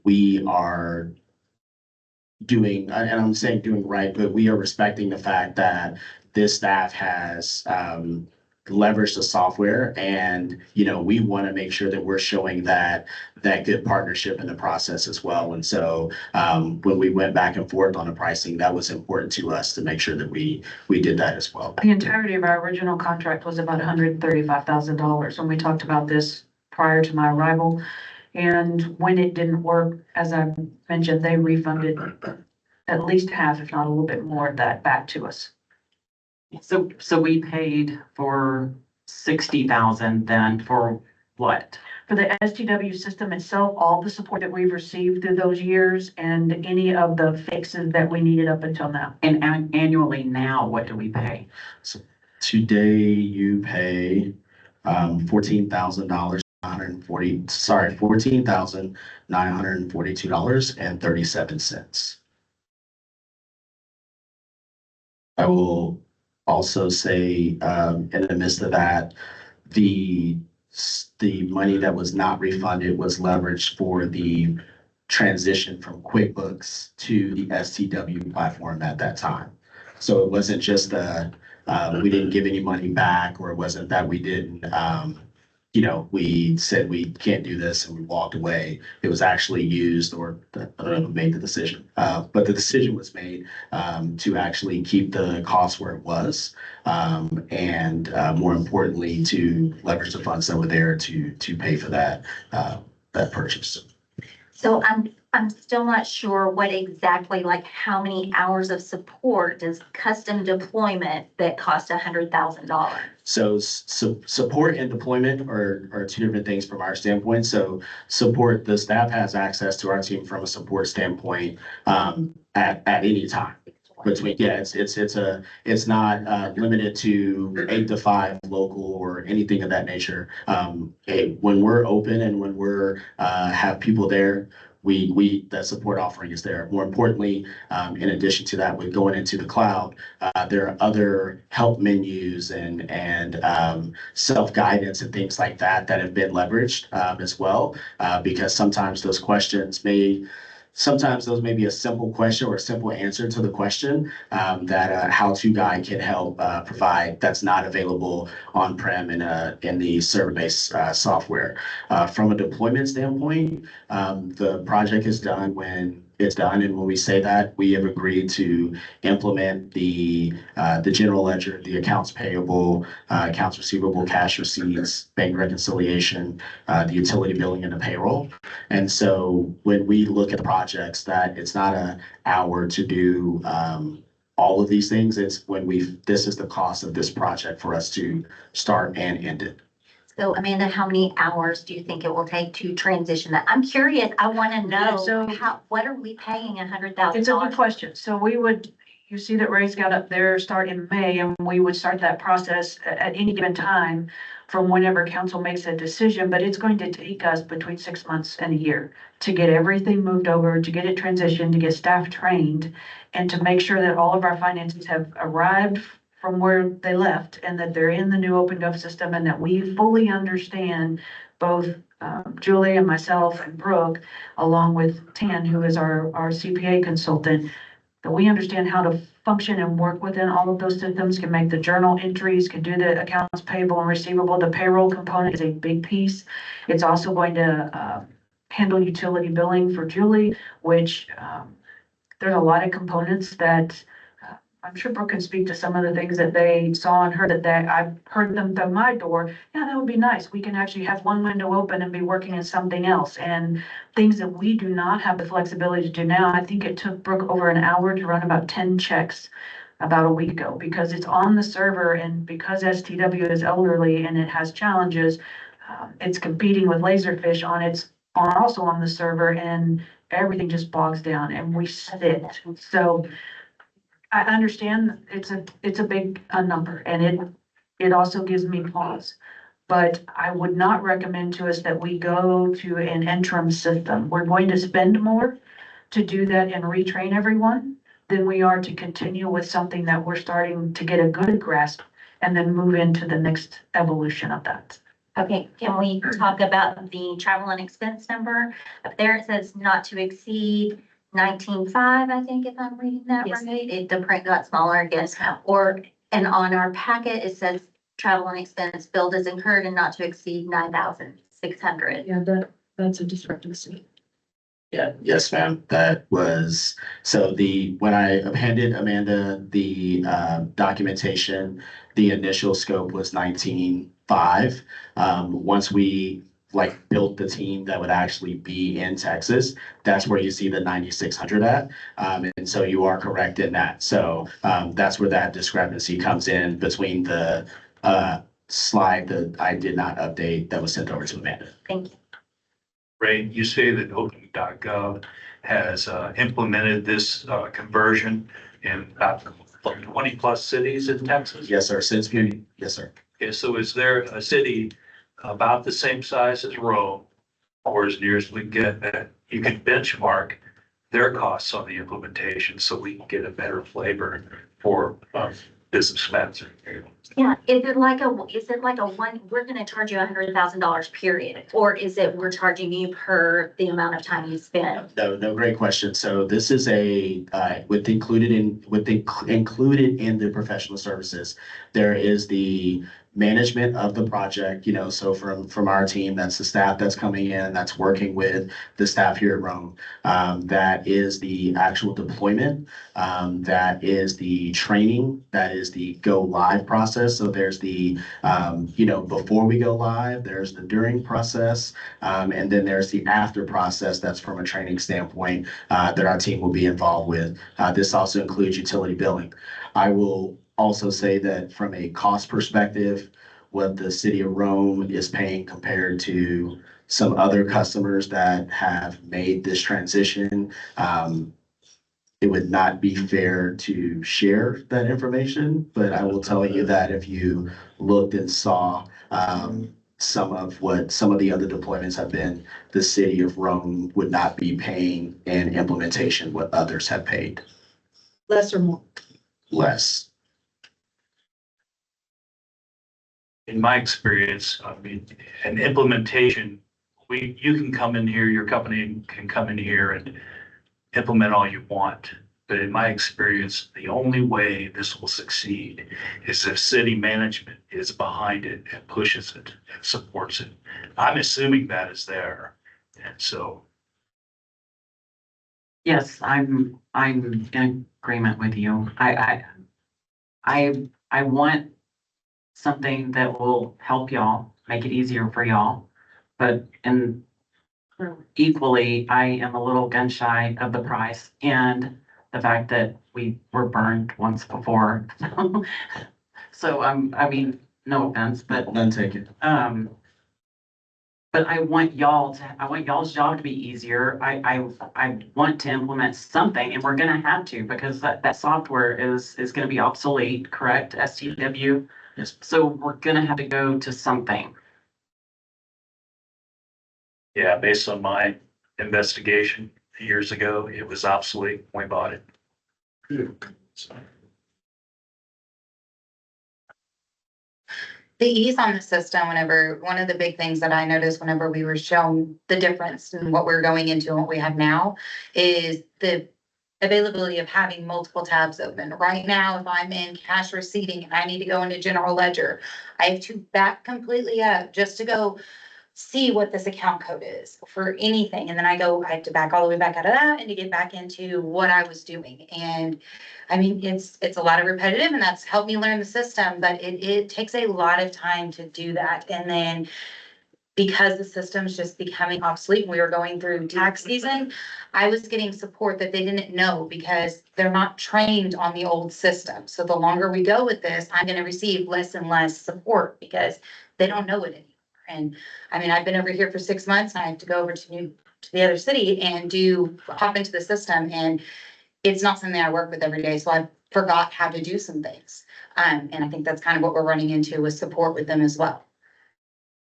we are doing, and I'm saying doing right, but we are respecting the fact that this staff has leveraged the software, and we want to make sure that we're showing that good partnership in the process as well. And so when we went back and forth on the pricing, that was important to us to make sure that we did that as well. The entirety of our original contract was about $135,000 when we talked about this prior to my arrival. And when it didn't work, as I mentioned, they refunded at least half, if not a little bit more of that back to us. So we paid for 60,000 then for what? For the STW system itself, all the support that we've received through those years and any of the fixes that we needed up until now. And annually now, what do we pay? So today you pay $14,942.37. I will also say, in the midst of that, the money that was not refunded was leveraged for the transition from QuickBooks to the STW platform at that time. So it wasn't just we didn't give any money back, or it wasn't that we didn't, we said we can't do this and we walked away. It was actually used, or I don't know who made the decision, but the decision was made to actually keep the cost where it was, and more importantly, to leverage the funds that were there to pay for that purchase. So I'm still not sure what exactly, like how many hours of support does custom deployment that cost $100,000? So support and deployment are two different things from our standpoint. So support, the staff has access to our team from a support standpoint at any time. Between, it's not limited to 8 to 5 local or anything of that nature. When we're open and when we're have people there, that support offering is there. More importantly, in addition to that, with going into the cloud, there are other help menus and self-guidance and things like that have been leveraged as well, because sometimes those may be a simple question or a simple answer to the question that a how-to guide can help provide, that's not available on-prem in the server-based software. From a deployment standpoint, the project is done when it's done. And when we say that, we have agreed to implement the general ledger, the accounts payable, accounts receivable, cash receipts, bank reconciliation, the utility billing, and the payroll. And so when we look at the projects, that it's not an hour to do all of these things. It's when this is the cost of this project for us to start and end it. So Amanda, how many hours do you think it will take to transition that? I'm curious. I want to know So- what are we paying $100,000? It's a good question. So you see that Ray's got up there start in May, and we would start that process at any given time from whenever council makes a decision, but it's going to take us between 6 months and a year to get everything moved over, to get it transitioned, to get staff trained, and to make sure that all of our finances have arrived from where they left, and that they're in the new OpenGov system, and that we fully understand, both Julie and myself and Brooke, along with Tan, who is our CPA consultant, that we understand how to function and work within all of those systems, can make the journal entries, can do the accounts payable and receivable. The payroll component is a big piece. It's also going to handle utility billing for Julie, which there's a lot of components that I'm sure Brooke can speak to some of the things that they saw and heard that I've heard them through my door. Yeah, that would be nice. We can actually have one window open and be working in something else, and things that we do not have the flexibility to do now. I think it took Brooke over an hour to run about 10 checks about a week ago, because it's on the server, and because STW is elderly and it has challenges, it's competing with Laserfish also on the server, and everything just bogs down and we sit. So I understand it's a big number and it also gives me pause. But I would not recommend to us that we go to an interim system. We're going to spend more to do that and retrain everyone than we are to continue with something that we're starting to get a good grasp and then move into the next evolution of that. Okay, can we talk about the travel and expense number? Up there it says not to exceed 19.5, I think, if I'm reading that Yes. right. The print got smaller, I guess. And on our packet, it says travel and expense billed as incurred and not to exceed 9,600. Yeah, that's a discrepancy. Yeah, yes, ma'am. That was, so when I handed Amanda the documentation, the initial scope was 19.5. Once we built the team that would actually be in Texas, that's where you see the 9,600 at. And so you are correct in that. So that's where that discrepancy comes in between the slide that I did not update that was sent over to Amanda. Thank you. Ray, you say that open.gov has implemented this conversion in about 20 plus cities in Texas? Yes, sir. Yes, sir. Okay, so is there a city about the same size as Rome, or as near as we can get, that you can benchmark their costs on the implementation so we can get a better flavor for businessmen? Yeah, is it like a one, we're gonna charge you $100,000 period, or is it we're charging you per the amount of time you spend? No, great question. So this is included in the professional services, there is the management of the project, so from our team, that's the staff that's coming in, that's working with the staff here at Rome. That is the actual deployment, that is the training, that is the go live process. So there's the, before we go live, there's the during process, and then there's the after process. That's from a training standpoint that our team will be involved with. This also includes utility billing. I will also say that from a cost perspective, what the city of Rome is paying compared to some other customers that have made this transition, it would not be fair to share that information, but I will tell you that if you looked and saw some of the other deployments have been, the city of Rome would not be paying in implementation what others have paid. Less or more? Less. In my experience, an implementation, you can come in here, your company can come in here and implement all you want. But in my experience, the only way this will succeed is if city management is behind it and pushes it and supports it. I'm assuming that is there. And so, Yes, I'm in agreement with you. I want something that will help y'all, make it easier for y'all. But equally, I am a little gun shy of the price and the fact that we were burned once before. So no offense, but None taken. but I want y'all's job to be easier. I want to implement something, and we're gonna have to, because that software is gonna be obsolete, correct? STW? Yes. So we're gonna have to go to something. yeah, based on my investigation years ago, it was obsolete when we bought it. So, The ease on the system, one of the big things that I noticed whenever we were shown the difference in what we're going into and what we have now is the availability of having multiple tabs open. Right now, if I'm in cash receipting and I need to go into general ledger, I have to back completely up just to go see what this account code is for anything. And then I have to back all the way back out of that and to get back into what I was doing. And it's a lot of repetitive, and that's helped me learn the system, but it takes a lot of time to do that. And then because the system's just becoming obsolete, we were going through tax season, I was getting support that they didn't know because they're not trained on the old system. So the longer we go with this, I'm gonna receive less and less support because they don't know it anymore. And I've been over here for 6 months and I have to go over to the other city and hop into the system, and it's not something I work with every day. So forgot how to do some things. And I think that's kind of what we're running into with support with them as well.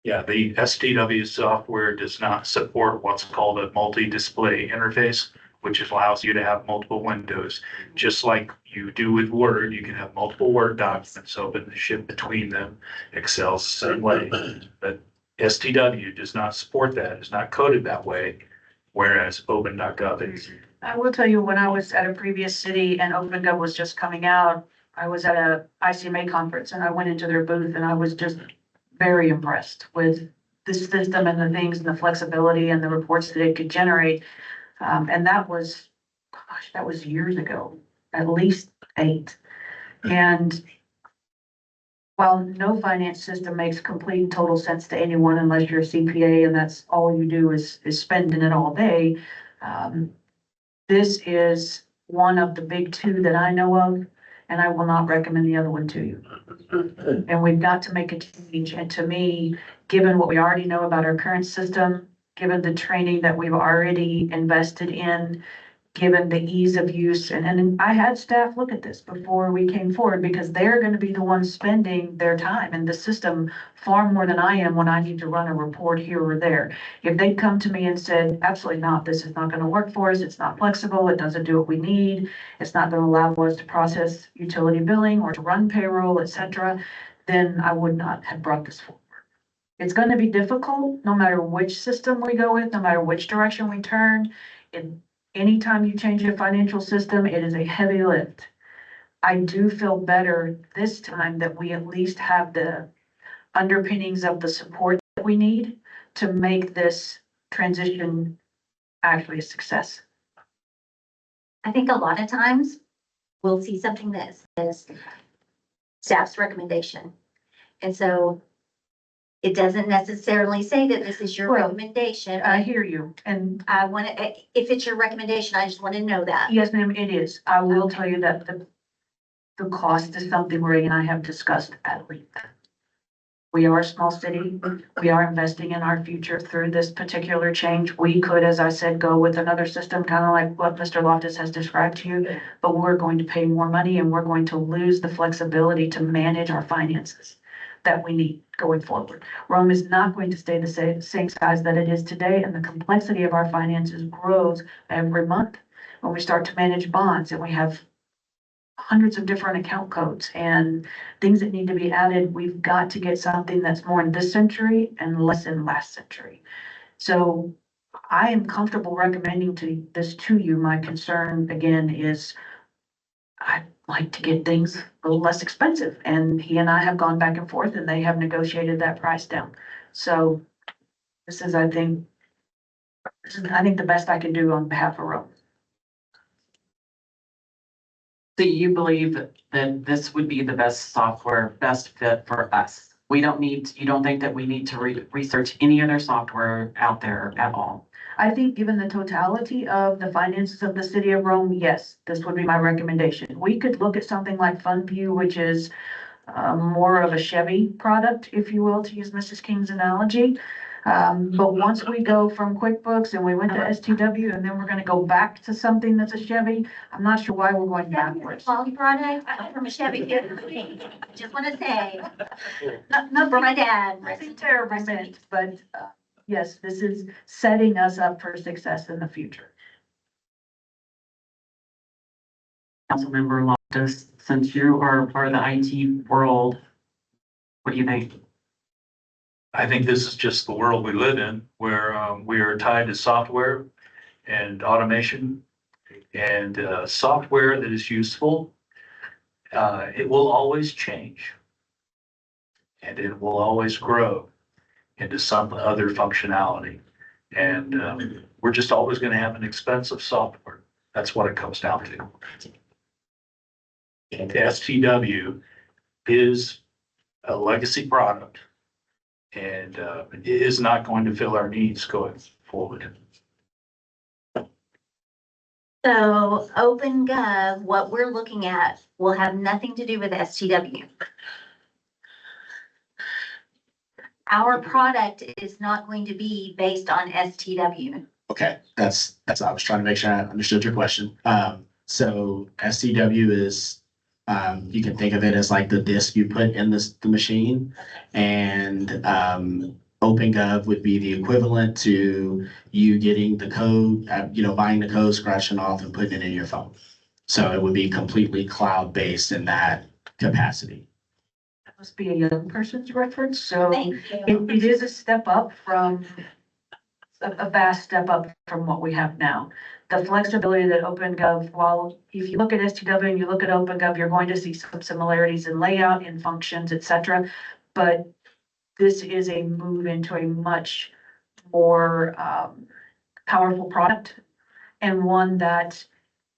Yeah, the STW software does not support what's called a multi-display interface, which allows you to have multiple windows. Just like you do with Word, you can have multiple Word documents open to shift between them. Excel's the same way, but STW does not support that. It's not coded that way, whereas open.gov is. I will tell you, when I was at a previous city and OpenGov was just coming out, I was at a ICMA conference and I went into their booth and I was just very impressed with the system and the things and the flexibility and the reports that it could generate. And that was, gosh, that was years ago, at least 8. And while no finance system makes complete and total sense to anyone unless you're a CPA and that's all you do is spending it all day, this is one of the big 2 that I know of, and I will not recommend the other one to you. And we've got to make a change. And to me, given what we already know about our current system, given the training that we've already invested in, given the ease of use, and I had staff look at this before we came forward because they're going to be the ones spending their time in the system far more than I am when I need to run a report here or there. If they'd come to me and said, absolutely not, this is not going to work for us, it's not flexible, it doesn't do what we need, it's not going to allow us to process utility billing or to run payroll, etc., then I would not have brought this forward. It's going to be difficult no matter which system we go with, no matter which direction we turn. Anytime you change a financial system, it is a heavy lift. I do feel better this time that we at least have the underpinnings of the support that we need to make this transition actually a success. I think a lot of times we'll see something that says staff's recommendation. And so it doesn't necessarily say that this is your Well, recommendation. I hear you. And I want to, if it's your recommendation, I just want to know that. yes, ma'am, it is. I will tell you that the cost is something Ray and I have discussed at length. We are a small city. We are investing in our future through this particular change. We could, as I said, go with another system, kind of like what Mr. Loftus has described to you, but we're going to pay more money and we're going to lose the flexibility to manage our finances that we need going forward. Rome is not going to stay the same size that it is today, and the complexity of our finances grows every month. When we start to manage bonds and we have hundreds of different account codes and things that need to be added, we've got to get something that's more in this century and less in last century. So I am comfortable recommending this to you. My concern again is I'd like to get things a little less expensive, and he and I have gone back and forth and they have negotiated that price down. So this is, I think the best I can do on behalf of Rome. So you believe that this would be the best software, best fit for us? You don't think that we need to research any other software out there at all? I think given the totality of the finances of the city of Rome, yes, this would be my recommendation. We could look at something like FundView, which is more of a Chevy product, if you will, to use Mrs. King's analogy. But once we go from QuickBooks and we went to STW and then we're gonna go back to something that's a Chevy, I'm not sure why we're going backwards. Quality product from a Chevy. Just want to say, Not for my dad. nothing terrible meant, but yes, this is setting us up for success in the future. Councilmember Loftus, since you are part of the IT world, what do you think? I think this is just the world we live in, where we are tied to software and automation and software that is useful. It will always change, and it will always grow into some other functionality. And we're just always going to have an expensive software. That's what it comes down to. And STW is a legacy product, and it is not going to fill our needs going forward. So OpenGov, what we're looking at will have nothing to do with STW. Our product is not going to be based on STW. Okay, I was trying to make sure I understood your question. So STW is You can think of it as like the disk you put in the machine. And OpenGov would be the equivalent to you getting the code, buying the code, scratching off and putting it in your phone. So it would be completely cloud-based in that capacity. That must be a young person's reference, so Thank you. it is a step up from, a vast step up from what we have now. The flexibility that OpenGov, while if you look at STW and you look at OpenGov, you're going to see some similarities in layout, in functions, et cetera. But this is a move into a much more powerful product, and one that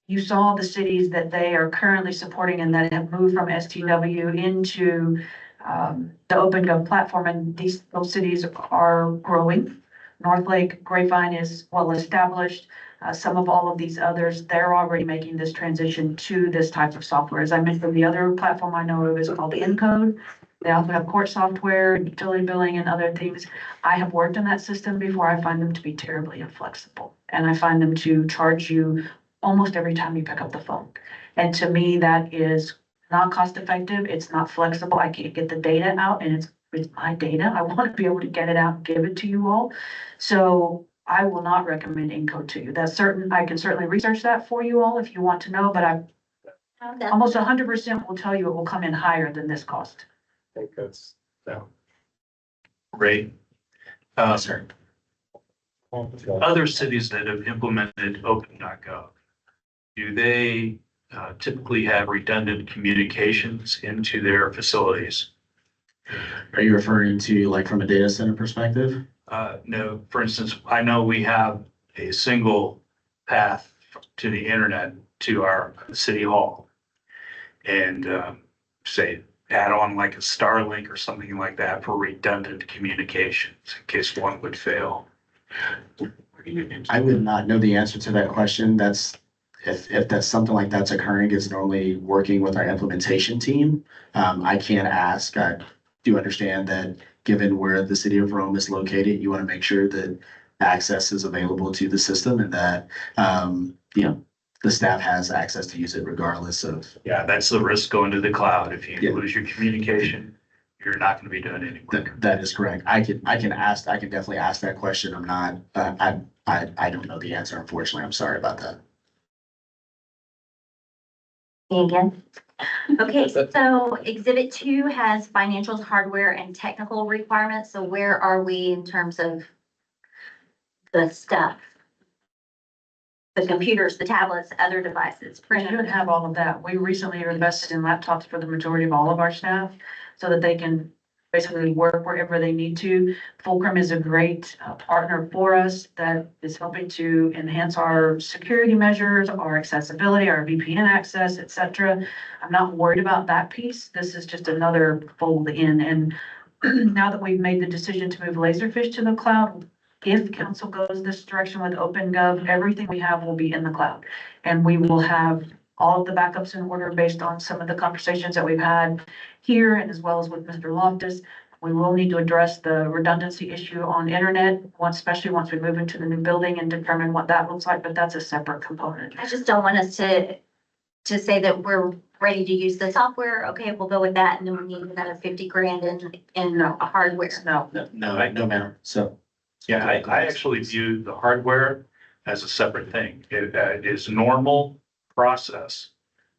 you saw the cities that they are currently supporting and that have moved from STW into the OpenGov platform, and those cities are growing. Northlake, Grapevine is well established. Some of all of these others, they're already making this transition to this type of software. As I mentioned, the other platform I know of is called Encode. They also have court software, utility billing, and other things. I have worked in that system before. I find them to be terribly inflexible, and I find them to charge you almost every time you pick up the phone. And to me, that is not cost effective. It's not flexible. I can't get the data out, and it's my data. I want to be able to get it out and give it to you all. So I will not recommend Encode to you. That's certain. I can certainly research that for you all if you want to know, but I almost 100% will tell you it will come in higher than this cost. I think that's, Ray. Sir. Other cities that have implemented open.gov, do they typically have redundant communications into their facilities? Are you referring to like from a data center perspective? No, for instance, I know we have a single path to the internet to our city hall. And say, add on like a Starlink or something like that for redundant communications in case one would fail. I would not know the answer to that question. That's, if that's something like that's occurring, it's normally working with our implementation team. I can't ask. I do understand that given where the city of Rome is located, you want to make sure that access is available to the system and that, the staff has access to use it regardless of. Yeah, that's the risk going to the cloud. If you Yeah. lose your communication, you're not going to be doing any work. That is correct. I can definitely ask that question. I'm not, I don't know the answer, unfortunately. I'm sorry about that. Me again. Okay, so exhibit 2 has financials, hardware and technical requirements. So where are we in terms of the stuff? The computers, the tablets, other devices, We should printers. have all of that. We recently invested in laptops for the majority of all of our staff so that they can basically work wherever they need to. Fulcrum is a great partner for us that is helping to enhance our security measures, our accessibility, our VPN access, et cetera. I'm not worried about that piece. This is just another fold in. And now that we've made the decision to move Laserfish to the cloud, if council goes this direction with OpenGov, everything we have will be in the cloud. And we will have all of the backups in order based on some of the conversations that we've had here and as well as with Mr. Loftus. We will need to address the redundancy issue on internet, especially once we move into the new building and determine what that looks like, but that's a separate component. I just don't want us to say that we're ready to use the software. Okay, we'll go with that. And then we need another 50 grand in hardware. No, No, ma'am. So. Yeah, I actually view the hardware as a separate thing. It is normal process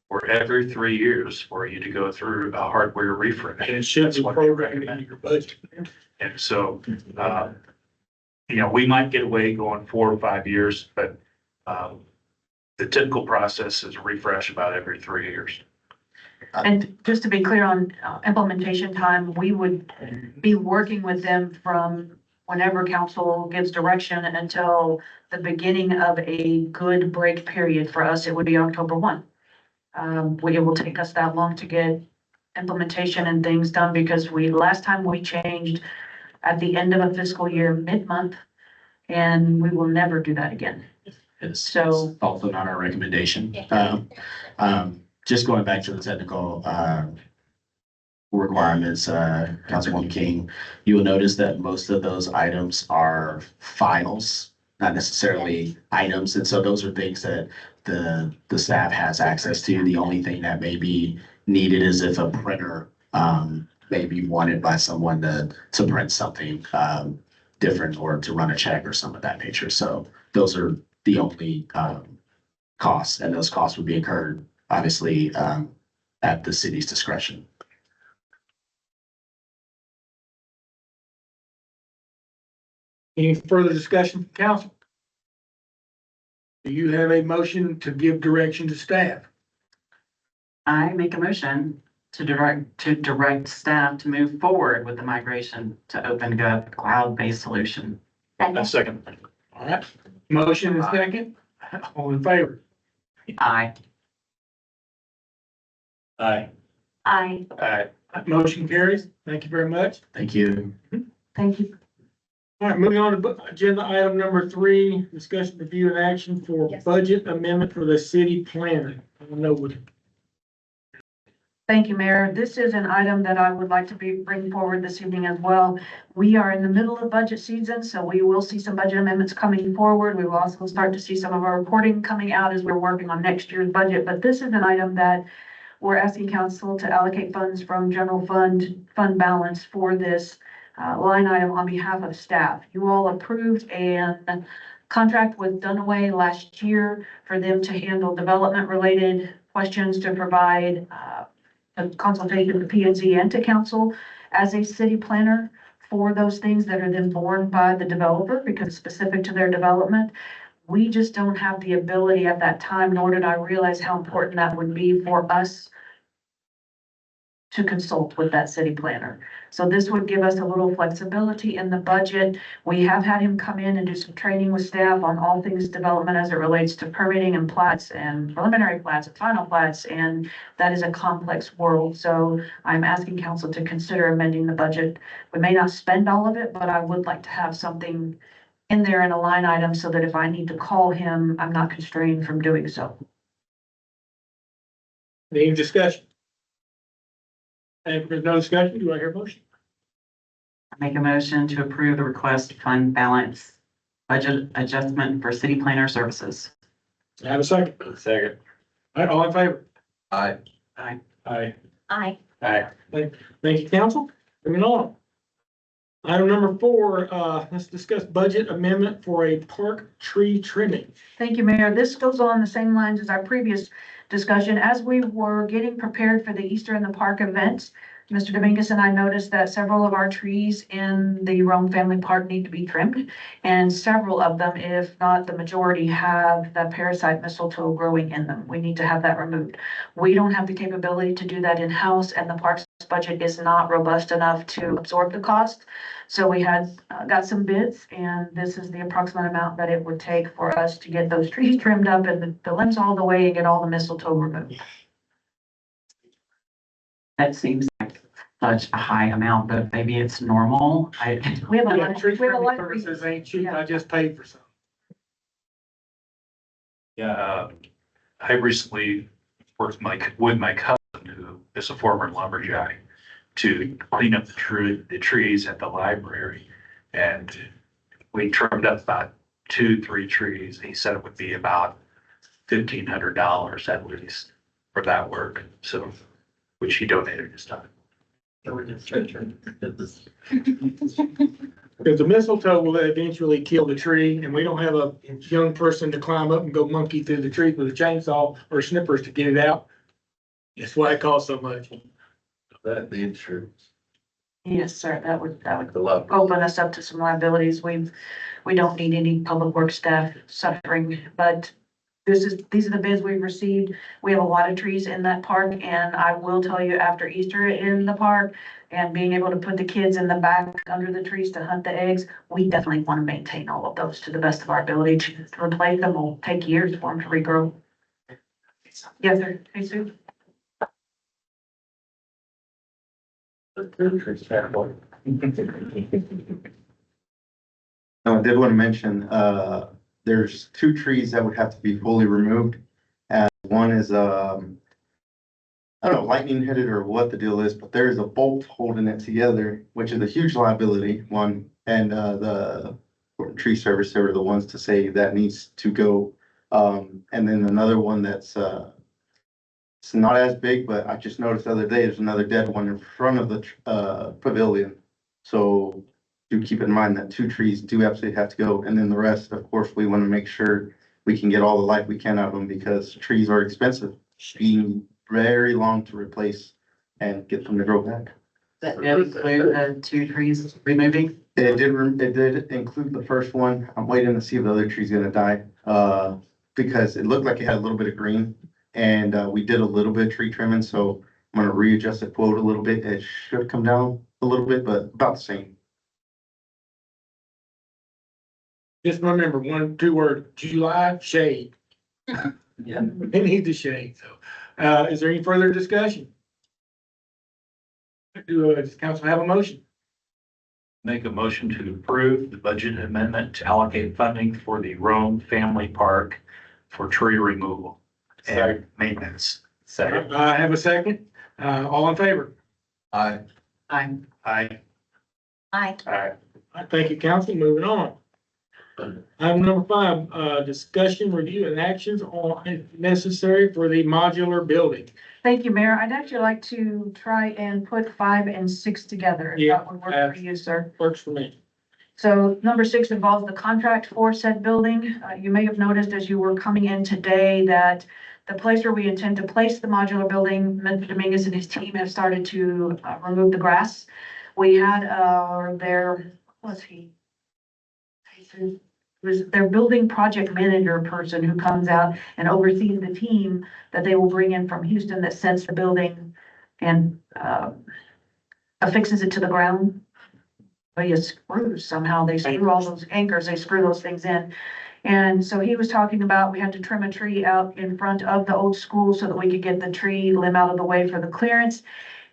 for every 3 years for you to go through a hardware refresh. And it should be programmed into your budget. And so, we might get away going 4 or 5 years, but the typical process is refresh about every 3 years. and just to be clear on implementation time, we would be working with them from whenever council gives direction until the beginning of a good break period. For us, it would be October 1. It will take us that long to get implementation and things done because last time we changed at the end of a fiscal year, mid-month, and we will never do that again. It's So- also not our recommendation. Just going back to the technical, requirements, Councilwoman King, you will notice that most of those items are files, not necessarily items. And so those are things that the staff has access to. The only thing that may be needed is if a printer, may be wanted by someone to print something, different or to run a check or some of that nature. So those are the only, costs, and those costs would be incurred, obviously, at the city's discretion. Any further discussion from council? Do you have a motion to give direction to staff? I make a motion to direct staff to move forward with the migration to OpenGov cloud-based solution. A second. All right, motion and second. All in favor? Aye. Aye. I, Aye. Motion carries. Thank you very much. Thank you. Thank you. All right, moving on to agenda item number 3, discussion, review, and action for Yes. budget amendment for the city planner. I don't know what. Thank you, Mayor. This is an item that I would like to bring forward this evening as well. We are in the middle of budget season, so we will see some budget amendments coming forward. We will also start to see some of our reporting coming out as we're working on next year's budget. But this is an item that we're asking council to allocate funds from general fund balance for this line item on behalf of staff. You all approved a contract with Dunaway last year for them to handle development-related questions, to provide a consultation to P and Z and to council as a city planner for those things that are then borne by the developer because it's specific to their development. We just don't have the ability at that time, nor did I realize how important that would be for us to consult with that city planner. So this would give us a little flexibility in the budget. We have had him come in and do some training with staff on all things development as it relates to permitting and plats and preliminary plats and final plats, and that is a complex world. So I'm asking council to consider amending the budget. We may not spend all of it, but I would like to have something in there in a line item so that if I need to call him, I'm not constrained from doing so. Any discussion? And if there's no discussion, do I hear a motion? I make a motion to approve the request fund balance budget adjustment for city planner services. I have a second. Second. All right, all in favor? Aye. Aye. Aye. I, Aye. Thank you, council. Moving on. Item number 4, let's discuss budget amendment for a park tree trimming. Thank you, Mayor. This goes on the same lines as our previous discussion. As we were getting prepared for the Easter in the Park events, Mr. Dominguez and I noticed that several of our trees in the Rhome Family Park need to be trimmed. And several of them, if not the majority, have the parasite mistletoe growing in them. We need to have that removed. We don't have the capability to do that in-house, and the parks budget is not robust enough to absorb the cost. So we had got some bids, and this is the approximate amount that it would take for us to get those trees trimmed up and the limbs all the way and get all the mistletoe removed. That seems like such a high amount, but maybe it's normal. We have a Yeah, lot tree of, we have a trimming lot of. services ain't cheap. I just paid for some. Yeah, I recently worked with my cousin, who is a former lumberjack, to clean up the trees at the library. And we trimmed up about 2-3 trees. He said it would be about $1,500 at least for that work. So, which he donated his time. Because the mistletoe will eventually kill the tree, and we don't have a young person to climb up and go monkey through the tree with a chainsaw or snippers to get it out. That's why it costs so much. That the insurance. Yes, sir, that would The love. open us up to some liabilities. We don't need any public works staff suffering, but these are the bids we've received. We have a lot of trees in that park, and I will tell you, after Easter in the park and being able to put the kids in the back under the trees to hunt the eggs, we definitely want to maintain all of those to the best of our ability. To replace them will take years for them to regrow. Yes, sir. Hey, Sue. No, I did want to mention, there's 2 trees that would have to be fully removed. And one is, I don't know, lightning hit it or what the deal is, but there is a bolt holding it together, which is a huge liability, one. And, the tree service, they were the ones to say that needs to go. And then another one that's, It's not as big, but I just noticed the other day, there's another dead one in front of the, pavilion. So do keep in mind that 2 trees do absolutely have to go, and then the rest, of course, we want to make sure we can get all the light we can out of them because trees are expensive, being very long to replace and get them to grow back. That include the 2 trees removing. It did include the first one. I'm waiting to see if the other tree's gonna die, because it looked like it had a little bit of green. And, we did a little bit of tree trimming, so I'm gonna readjust the quote a little bit. It should come down a little bit, but about the same. Just remember, 2 words, July shade. Yeah. They need the shade, so, is there any further discussion? Does council have a motion? Make a motion to approve the budget amendment to allocate funding for the Rome Family Park for tree removal and maintenance. Second. I have a second. All in favor? Aye. I'm, Aye. I, I thank you, council. Moving on. Item number 5, discussion, review, and actions on if necessary for the modular building. Thank you, Mayor. I'd actually like to try and put 5 and 6 together. If that would work for you, sir. Works for me. So number 6 involves the contract for said building. You may have noticed as you were coming in today that the place where we intend to place the modular building, Mr. Dominguez and his team have started to remove the grass. We had was their building project manager person who comes out and oversees the team that they will bring in from Houston that sets the building and affixes it to the ground. Via screws somehow. They screw all those anchors, they screw those things in. And so he was talking about, we had to trim a tree out in front of the old school so that we could get the tree limb out of the way for the clearance.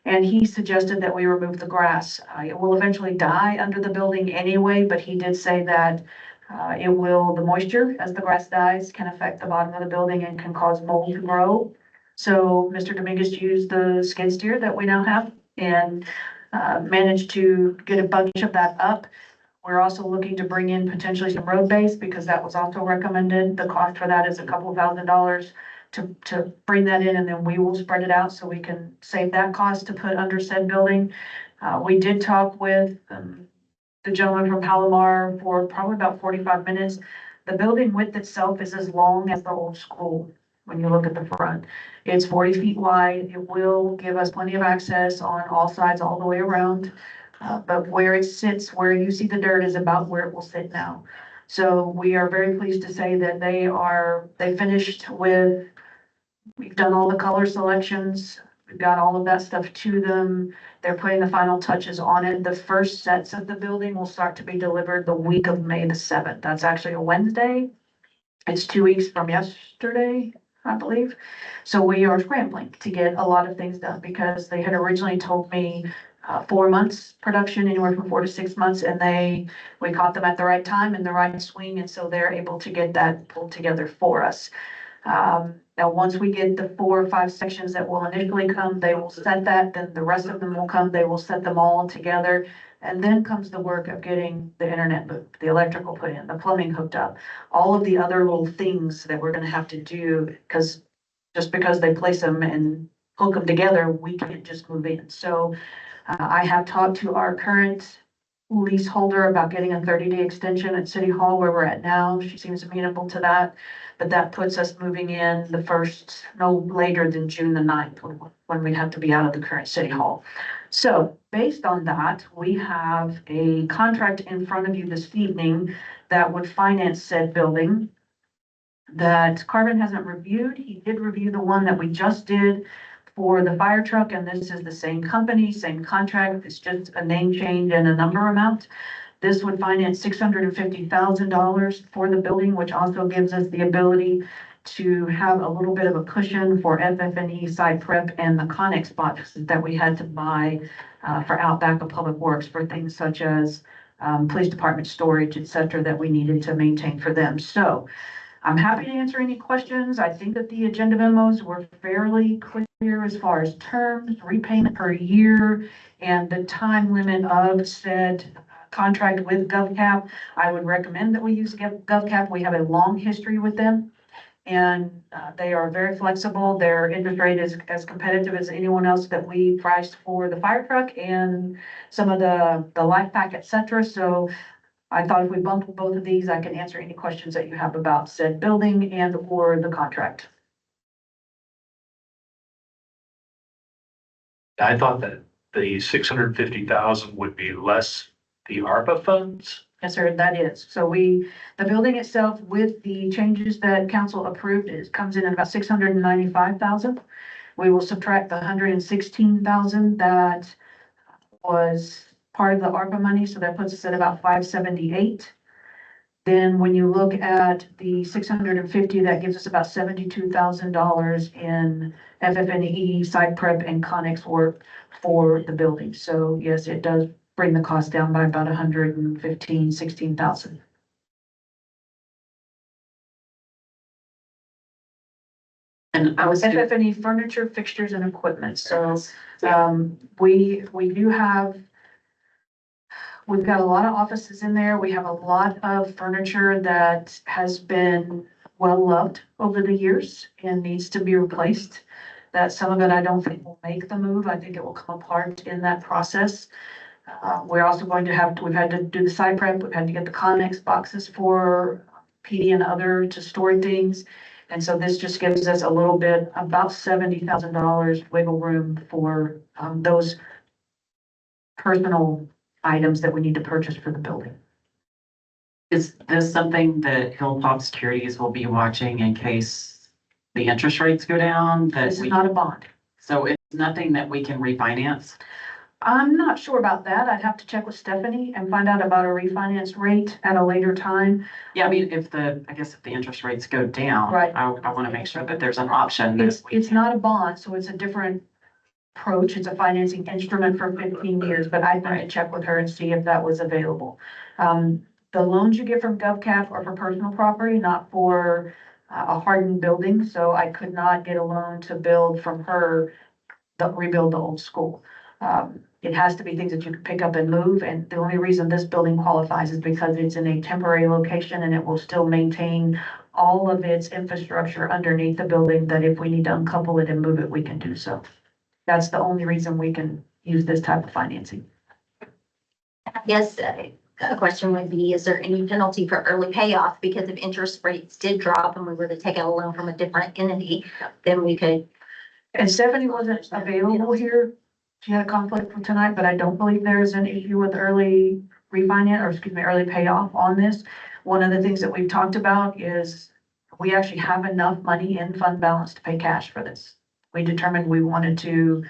And he suggested that we remove the grass. It will eventually die under the building anyway, but he did say that the moisture as the grass dies can affect the bottom of the building and can cause mold to grow. So Mr. Dominguez used the skid steer that we now have and managed to get a bunch of that up. We're also looking to bring in potentially some road base because that was also recommended. The cost for that is a couple $1,000 to bring that in, and then we will spread it out so we can save that cost to put under said building. We did talk with the gentleman from Palomar for probably about 45 minutes. The building width itself is as long as the old school. When you look at the front, it's 40 feet wide. It will give us plenty of access on all sides, all the way around. But where it sits, where you see the dirt is about where it will sit now. So we are very pleased to say that they finished with, we've done all the color selections. We've got all of that stuff to them. They're putting the final touches on it. The first sets of the building will start to be delivered the week of May the 7th. That's actually a Wednesday. It's 2 weeks from yesterday, I believe. So we are scrambling to get a lot of things done because they had originally told me 4 months production, anywhere from 4 to 6 months, and we caught them at the right time in the right swing, and so they're able to get that pulled together for us. Now, once we get the 4 or 5 sections that will initially come, they will set that, then the rest of them will come, they will set them all together. And then comes the work of getting the internet moved, the electrical put in, the plumbing hooked up, all of the other little things that we're gonna have to do, because just because they place them and hook them together, we can't just move in. So I have talked to our current leaseholder about getting a 30-day extension at City Hall where we're at now. She seems amenable to that, but that puts us moving in no later than June the 9th, when we'd have to be out of the current City Hall. So based on that, we have a contract in front of you this evening that would finance said building that Carvin hasn't reviewed. He did review the one that we just did for the fire truck, and this is the same company, same contract. It's just a name change and a number amount. This would finance $650,000 for the building, which also gives us the ability to have a little bit of a cushion for FF&E, site prep, and the Connex boxes that we had to buy for Outback of Public Works for things such as police department storage, et cetera, that we needed to maintain for them. So I'm happy to answer any questions. I think that the agenda memos were fairly clear as far as terms, repayment per year, and the time limit of said contract with GovCap. I would recommend that we use GovCap. We have a long history with them. And they are very flexible. Their interest rate is as competitive as anyone else that we priced for the fire truck and some of the life pack, et cetera. So I thought if we bumped both of these, I can answer any questions that you have about said building and or the contract. I thought that the 650,000 would be less the ARPA funds. Yes, sir, that is. So the building itself with the changes that council approved, it comes in at about 695,000. We will subtract the 116,000 that was part of the ARPA money, so that puts us at about 578. Then when you look at the 650, that gives us about $72,000 in FF&E, site prep and Connex work for the building. So yes, it does bring the cost down by about 16,000. And I was, FF&E furniture, fixtures and equipment. So we do have, we've got a lot of offices in there. We have a lot of furniture that has been well loved over the years and needs to be replaced. That some of it I don't think will make the move. I think it will come apart in that process. We're also going to have, we've had to do the site prep. We've had to get the Connex boxes for PD and other to store things. And so this just gives us a little bit, about $70,000 wiggle room for those personal items that we need to purchase for the building. is this something that Hilltop Securities will be watching in case the interest rates go down? That This is we, not a bond. so it's nothing that we can refinance? I'm not sure about that. I'd have to check with Stephanie and find out about a refinance rate at a later time. Yeah, I mean, I guess if the interest rates go down, Right. I want to make sure that there's an option. that It's, we it's can- not a bond, so it's a different approach. It's a financing instrument for 15 years, but I'd like to check with her and see if that was available. The loans you get from GovCap are for personal property, not for a hardened building, so I could not get a loan to build from her, rebuild the old school. It has to be things that you can pick up and move, and the only reason this building qualifies is because it's in a temporary location and it will still maintain all of its infrastructure underneath the building, that if we need to uncouple it and move it, we can do so. That's the only reason we can use this type of financing. I guess a question would be, is there any penalty for early payoff? Because if interest rates did drop and we were to take out a loan from a different entity, then we could. And Stephanie wasn't available here. She had a conflict for tonight, but I don't believe there's an issue with early refinance, or excuse me, early payoff on this. One of the things that we've talked about is we actually have enough money in fund balance to pay cash for this. We determined we wanted to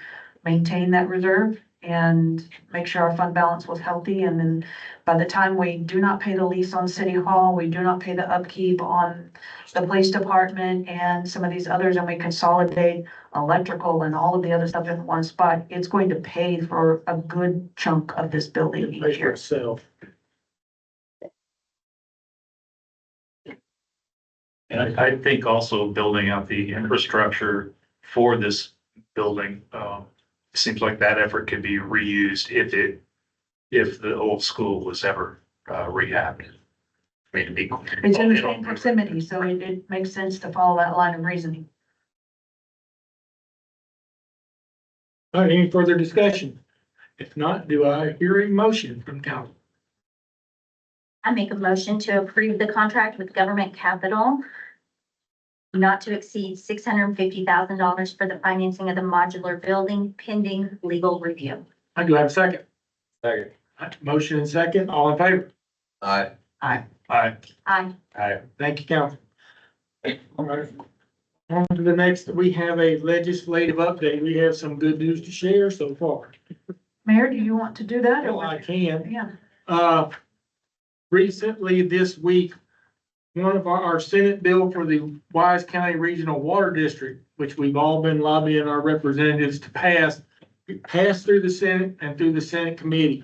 maintain that reserve and make sure our fund balance was healthy. And then by the time we do not pay the lease on City Hall, we do not pay the upkeep on the police department and some of these others, and we consolidate electrical and all of the other stuff in one spot, it's going to pay for a good chunk of this building Pay each for year. itself. And I think also building out the infrastructure for this building, seems like that effort could be reused if the old school was ever rehabbed. I mean, to be. It's in the same proximity, so it makes sense to follow that line of reasoning. All right, any further discussion? If not, do I hear a motion from council? I make a motion to approve the contract with Government Capital not to exceed $650,000 for the financing of the modular building pending legal review. I do have a second. Second. Motion and second, all in favor? Aye. Aye. Aye. Aye. Thank you, council. All right. On to the next, we have a legislative update. We have some good news to share so far. Mayor, do you want to do that? Well, I can. Yeah, Recently this week, one of our Senate bill for the Wise County Regional Water District, which we've all been lobbying our representatives to pass, passed through the Senate and through the Senate committee.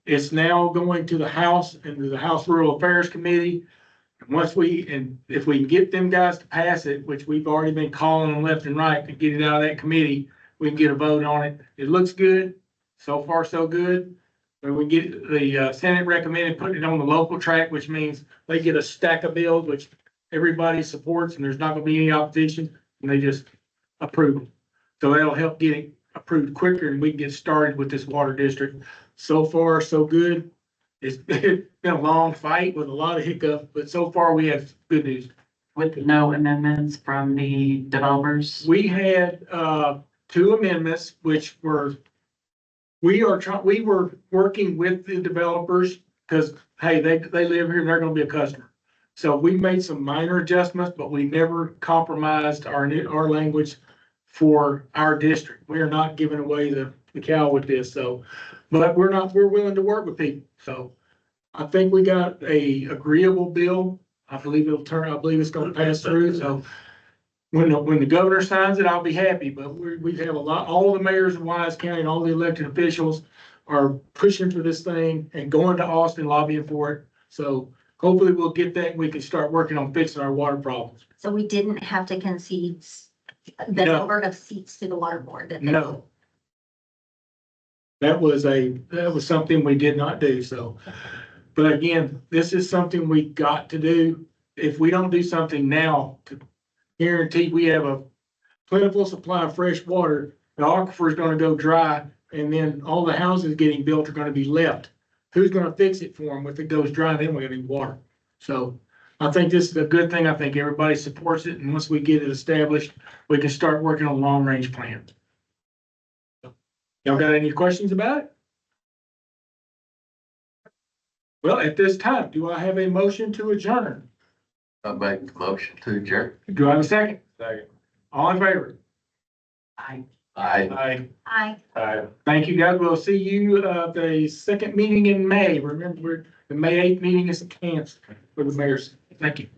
It's now going to the House and to the House Rural Affairs Committee. And if we can get them guys to pass it, which we've already been calling them left and right to get it out of that committee, we can get a vote on it. It looks good. So far, so good. When we get the Senate recommended putting it on the local track, which means they get a stack of bills, which everybody supports and there's not gonna be any opposition, and they just approve them. So that'll help get it approved quicker and we can get started with this water district. So far, so good. It's been a long fight with a lot of hiccups, but so far we have good news. With no amendments from the developers. We had, two amendments, which were, we were working with the developers, because, hey, they live here and they're gonna be a customer. So we made some minor adjustments, but we never compromised our language for our district. We are not giving away the cow with this, so, but we're willing to work with people, so. I think we got a agreeable bill. I believe it's gonna pass through, so. When the governor signs it, I'll be happy, but we have all the mayors in Wise County and all the elected officials are pushing for this thing and going to Austin lobbying for it. So hopefully we'll get that and we can start working on fixing our water problems. So we didn't have to concede the No. number of seats to the water board that they. No. That was something we did not do, so. But again, this is something we got to do. If we don't do something now to guarantee we have a plentiful supply of fresh water, the aquifer is gonna go dry, and then all the houses getting built are gonna be left. Who's gonna fix it for them? If it goes dry, then we're gonna need water. So I think this is a good thing. I think everybody supports it, and once we get it established, we can start working on long-range plans. Y'all got any questions about it? Well, at this time, do I have a motion to adjourn? I make the motion to adjourn. Do I have a second? Second. All in favor? Aye. I. Thank you, guys. We'll see you, the second meeting in May. Remember, the May 8th meeting is canceled for the mayors. Thank you.